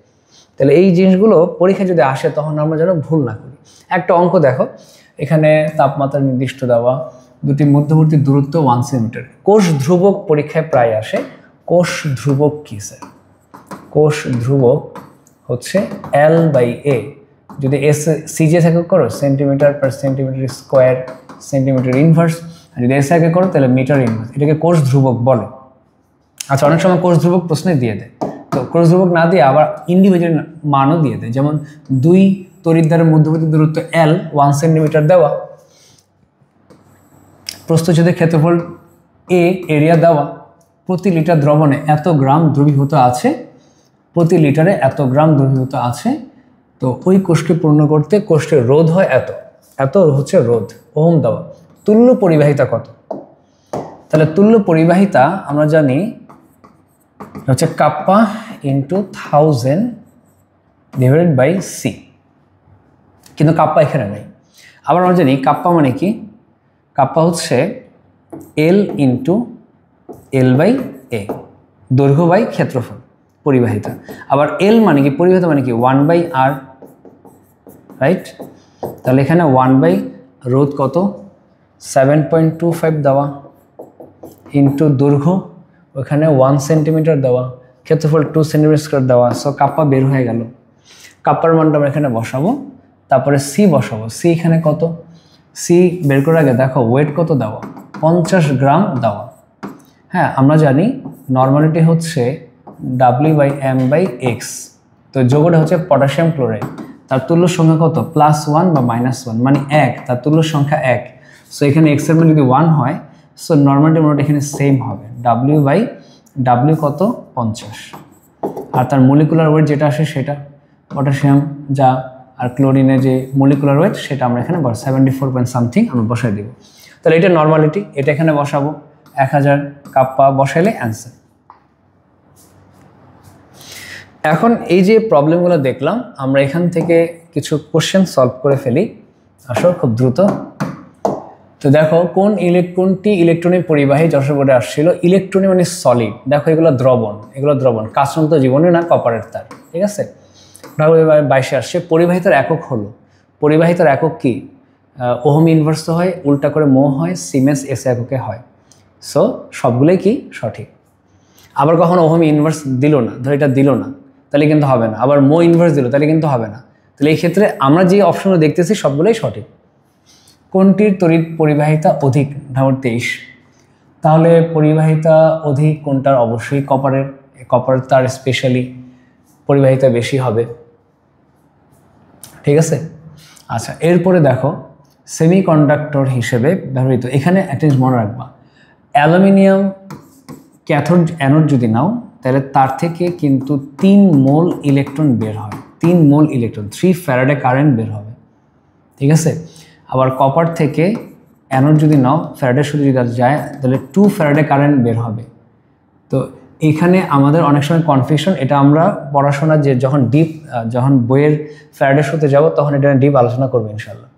তাহলে এই জিনিসগুলো পরীক্ষায় যদি আসে তখন আমরা যেন ভুল না করি। একটা অঙ্ক দেখো, এখানে তাপমাত্রা নির্দিষ্ট দেওয়া, দুটি মধ্যবর্তী দূরত্ব 1 সেন্টিমিটার। কোষ ধ্রুবক পরীক্ষায় প্রায় আসে। কোষ ধ্রুবক কি স্যার? কোষ ধ্রুবক হচ্ছে L/A। যদি সিজে থাকে করো centimetre per centimetre square, centimetre inverse. আর যদি এসআইকে করো তাহলে মিটার ইনভার্স। এটাকে কোষ ধ্রুবক বলে। আচ্ছা, অনেক সময় কোষ ধ্রুবক প্রশ্নে দিয়ে দেয়, তো কোষ ধ্রুবক না দিয়ে আবার ইন্ডিভিজুয়াল মানও দিয়ে দেয়। যেমন 2 তড়িৎদ্বারের মধ্যবর্তী দূরত্ব L 1 সেন্টিমিটার দেওয়া, প্রস্থচ্ছেদের ক্ষেত্রফল A, এরিয়া দেওয়া, প্রতি লিটার দ্রবণে এত গ্রাম দ্রবীভূত আছে, প্রতি লিটারে এত গ্রাম দ্রবীভূত আছে। তো ওই কোষকে পূর্ণ করতে কোষের রোধ হয় এত, এত হচ্ছে রোধ, ওহম দেওয়া। তুল্য পরিবাহিতা কত? তাহলে তুল্য পরিবাহিতা আমরা জানি হচ্ছে kappa into 1000 divided by C, কিন্তু কাপ্পা এখানে নেই। আবার আমরা জানি কাপ্পা মানে কি? কাপ্পা হচ্ছে L ইন্টু L/A, দৈর্ঘ্য বাই ক্ষেত্রফল, পরিবাহিতা। আবার L মানে কি? পরিবাহিতা মানে কি? 1/r, right? তাহলে এখানে 1 রোধ কত? 7.25 দেওয়া, ইন্টু দৈর্ঘ্য ওখানে 1 সেন্টিমিটার দেওয়া, ক্ষেত্রফল 2 সেন্টিমিটার স্কয়ার দেওয়া। সো কাপ্পা বের হয়ে গেল। কাপ্পার মানটা আমরা এখানে বসাবো, তারপরে সি বসাবো। সি এখানে কত? সি বের করার আগে দেখো ওয়েট কত দেওয়া? 50 গ্রাম দেওয়া। হ্যাঁ, আমরা জানি নর্মালিটি হচ্ছে W/M/X। তো যোগটা হচ্ছে পটাশিয়াম ক্লোরাইড, তার তুল্য সংখ্যা কত? +1 বা -1, মানে 1, তার তুল্য সংখ্যা 1। সো এখানে x এর মান যদি 1 হয়, সো নর্মালিটি মোট এখানে সেম হবে, W/W কত? 50। আর তার মলিকুলার ওয়েট যেটা আসে সেটা পটাশিয়াম যা, আর ক্লোরিনের যে মলিকুলার ওয়েট সেটা আমরা এখানে 74 পয়েন্ট সামথিং আমরা বসাই দেব। তাহলে এটা নর্মালিটি, এটা এখানে বসাবো, 1000 কাপ্পা বসাইলে অ্যান্সার। এখন এই যে প্রবলেমগুলো দেখলাম, আমরা এখান থেকে কিছু কোশ্চেন সলভ করে ফেলি। আসো খুব দ্রুত। তো দেখো কোনটি ইলেকট্রনিক পরিবাহী যশোর বোর্ডে আসছিল? ইলেকট্রনিক মানে সলিড। দেখো এগুলো দ্রবণ, এগুলো দ্রবণ, কাঁচন্ত জীবনে না কপারের তার, ঠিক আছে? 22 আসছে। পরিবাহিতার একক হলো, পরিবাহিতার একক কি? ওহম ইনভার্স হয়, উল্টা করে মো হয়, সিমেন্স এস এককে হয়। সো সবগুলোই কি সঠিক। আবার কখনো ওহম ইনভার্স দিল না, ধর এটা দিল না, তাহলে কিন্তু হবে না। আবার মো ইনভার্স দিল, তাহলে কিন্তু হবে না। তাহলে এই ক্ষেত্রে আমরা যে অপশনগুলো দেখতেছি সবগুলোই সঠিক। কোনটির তড়িৎ পরিবাহিতা অধিক? নম্বর 23। তাহলে পরিবাহিতা অধিক কোনটার? অবশ্যই কপারের। কপার তার স্পেশালি পরিবাহিতা বেশি হবে, ঠিক আছে? আচ্ছা, এরপরে দেখো সেমিকন্ডাক্টর হিসেবে ব্যবহৃত, এখানে একটা জিনিস মনে রাখবা, অ্যালুমিনিয়াম ক্যাথোড অ্যানোড যদি নাও তাহলে তার থেকে কিন্তু 3 মোল ইলেকট্রন বের হয়, 3 মোল ইলেকট্রন, 3 ফ্যারাডে কারেন্ট বের হবে, ঠিক আছে? আবার কপার থেকে অ্যানোড যদি নাও, ফ্যারাডের সাথে যদি যায় তাহলে 2 ফ্যারাডে কারেন্ট বের হবে। তো এখানে আমাদের অনেক সময় কনফিউশন, এটা আমরা পড়াশোনা যে যখন ডিপ, যখন বইয়ের ফ্যারাডের সাথে যাব তখন এটা ডিপ আলোচনা করবো ইনশাল্লাহ।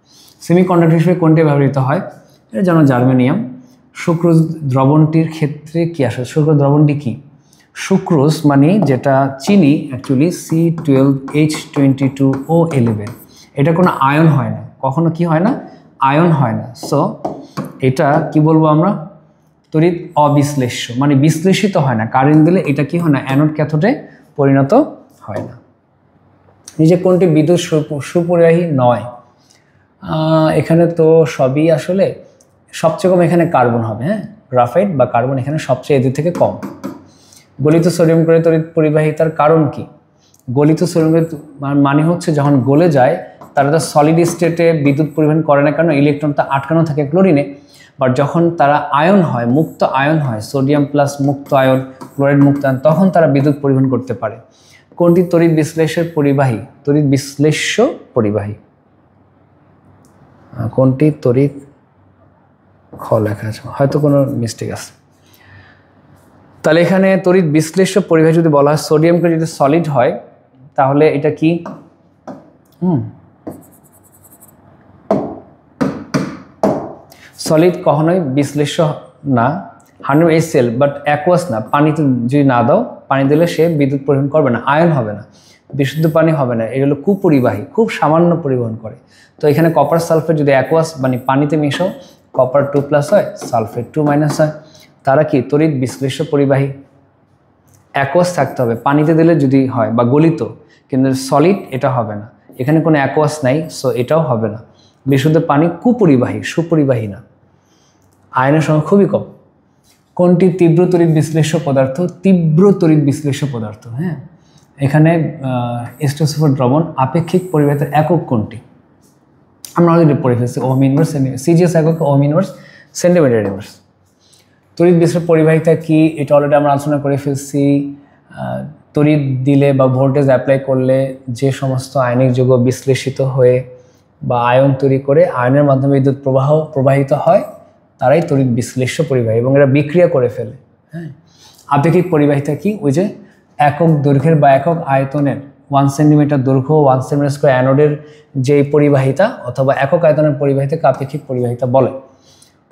সেমিকন্ডাক্টর হিসেবে কোনটি ব্যবহৃত হয়? এটা যেমন জার্মেনিয়াম। সুক্রোজ দ্রবণটির ক্ষেত্রে কি আসে? সুক্রোজ দ্রবণটি কি? সুক্রোজ মানে যেটা চিনি, অ্যাকচুয়ালি C12H22O11, এটা কোনো আয়ন হয় না, কখনো কি হয় না? আয়ন হয় না। সো এটা কি বলবো আমরা? তড়িৎ অবিশ্লেষ্য, মানে বিশ্লেষিত হয় না, কারেন্ট দিলে এটা কি হয় না? অ্যানোড ক্যাথোডে পরিণত হয় না। নিজে কোনটি বিদ্যুৎ সুপরিবাহী নয়? এখানে তো সবই আসলে, সবচেয়ে কম এখানে কার্বন হবে। হ্যাঁ, গ্রাফাইট বা কার্বন এখানে সবচেয়ে এদের থেকে কম। গলিত সোডিয়াম ক্লোরাইড তড়িৎ পরিবাহিতার কারণ কি? গলিত সোডিয়াম মানে হচ্ছে যখন গলে যায় তারা তো সলিড স্টেটে বিদ্যুৎ পরিবহন করে না, কারণ ইলেকট্রনটা আটকানো থাকে ক্লোরিনে। বাট যখন তারা আয়ন হয়, মুক্ত আয়ন হয়, সোডিয়াম প্লাস মুক্ত আয়ন, ক্লোরাইড মুক্ত আয়ন, তখন তারা বিদ্যুৎ পরিবহন করতে পারে। কোনটি তড়িৎ বিশ্লেষ্যের পরিবাহী? তড়িৎ বিশ্লেষ্য পরিবাহী কোনটি? তড়িৎ খ লেখা আছে, হয়তো কোনো মিস্টেক আছে। তাহলে এখানে তড়িৎ বিশ্লেষ্য পরিবাহী যদি বলা হয়, সোডিয়াম ক্লোরাইড যদি সলিড হয় তাহলে এটা কি সলিড কখনোই বিশ্লেষ্য না। 100 HCl বাট অ্যাকোয়াস না, পানিতে যদি না দাও, পানি দিলে সে বিদ্যুৎ পরিবহন করবে না, আয়ন হবে না, বিশুদ্ধ পানি হবে না, এগুলো কুপরিবাহী, খুব সামান্য পরিবহন করে। তো এখানে কপার সালফেট যদি অ্যাকোয়াস মানে পানিতে মিশো, কপার 2+ হয়, সালফেট 2- হয়, তারা কি তড়িৎ বিশ্লেষ্য পরিবাহী। অ্যাকোয়াস থাকতে হবে, পানিতে দিলে যদি হয় বা গলিত, কিন্তু সলিড এটা হবে না, এখানে কোনো অ্যাকোয়াস নাই, সো এটাও হবে না। বিশুদ্ধ পানি কুপরিবাহী, সুপরিবাহী না, আয়নের সংখ্যা খুবই কম। কোনটি তীব্র তড়িৎ বিশ্লেষ্য পদার্থ? তীব্র তড়িৎ বিশ্লেষ্য পদার্থ, হ্যাঁ, এখানে H2SO4 দ্রবণ। আপেক্ষিক পরিবাহিতার একক কোনটি? আমরা অলরেডি পড়ে ফেলছি, ওহম ইনভার্স, সিজিএস একক ওহম ইনভার্স, সেন্টিমিটার ইনভার্স। তড়িৎ বিশ্লেষ্য পরিবাহিতা কি? এটা অলরেডি আমরা আলোচনা করে ফেলছি। তড়িৎ দিলে বা ভোল্টেজ অ্যাপ্লাই করলে যে সমস্ত আয়নিক যৌগ বিশ্লেষিত হয়ে বা আয়ন তৈরি করে আয়নের মাধ্যমে বিদ্যুৎ প্রবাহিত হয়, তারাই তড়িৎ বিশ্লেষ্য পরিবাহী, এবং এরা বিক্রিয়া করে ফেলে। হ্যাঁ, আপেক্ষিক পরিবাহিতা কি? ওই যে একক দৈর্ঘ্যের বা একক আয়তনের 1 সেন্টিমিটার দৈর্ঘ্য, 1 সেন্টিমিটার স্কোয়ার অ্যানোডের যে পরিবাহিতা অথবা একক আয়তনের পরিবাহিতাকে আপেক্ষিক পরিবাহিতা বলে।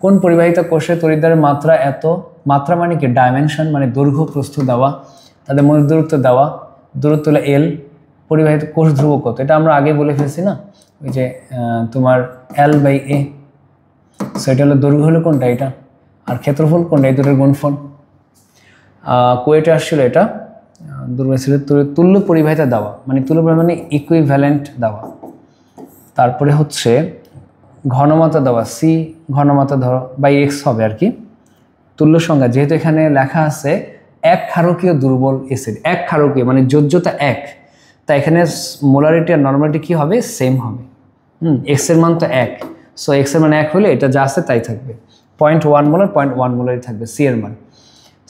কোন পরিবাহিতা কোষে তড়িৎদ্বারের মাত্রা এত? মাত্রা মানে কি? ডাইমেনশন মানে দৈর্ঘ্য প্রস্থ দেওয়া, তাদের মধ্যে দূরত্ব দেওয়া, দূরত্ব হলো L। পরিবাহিত কোষ ধ্রুবক কত? এটা আমরা আগে বলে ফেলছি না, ওই যে তোমার L/A। সো এটা হলো দৈর্ঘ্য হলো কোনটা? এটা। আর ক্ষেত্রফল কোনটা? এই দুটোর গুণফল। কোয়েটে আসছিল এটা, দৈর্ঘ্য ছিল তুল্য পরিবাহিতা দেওয়া, মানে তুল্য মানে ইকুইভ্যালেন্ট দেওয়া। তারপরে হচ্ছে ঘনমাত্রা দেওয়া, সি ঘনমাত্রা ধরো বাই X হবে আর কি। তুল্য সংখ্যা, যেহেতু এখানে লেখা আছে এক ক্ষারকীয় দুর্বল অ্যাসিড, এক ক্ষারকীয় মানে যোজ্যতা 1, তাই এখানে মোলারিটি আর নর্মালিটি কি হবে? সেম হবে। X এর মান তো 1, সো X এর মান 1 হলে এটা যা আছে তাই থাকবে। 0.1 মোলার 0.1 মোলারই থাকবে সি এর মান।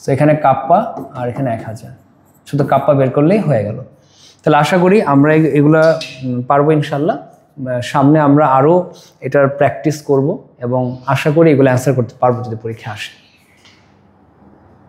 সো এখানে কাপ্পা আর এখানে 1000, শুধু কাপ্পা বের করলেই হয়ে গেল। তাহলে আশা করি আমরা এগুলা পারবো ইনশাল্লাহ। সামনে আমরা আরও এটার প্র্যাকটিস করব এবং আশা করি এগুলো অ্যান্সার করতে পারবো যদি পরীক্ষা আসে।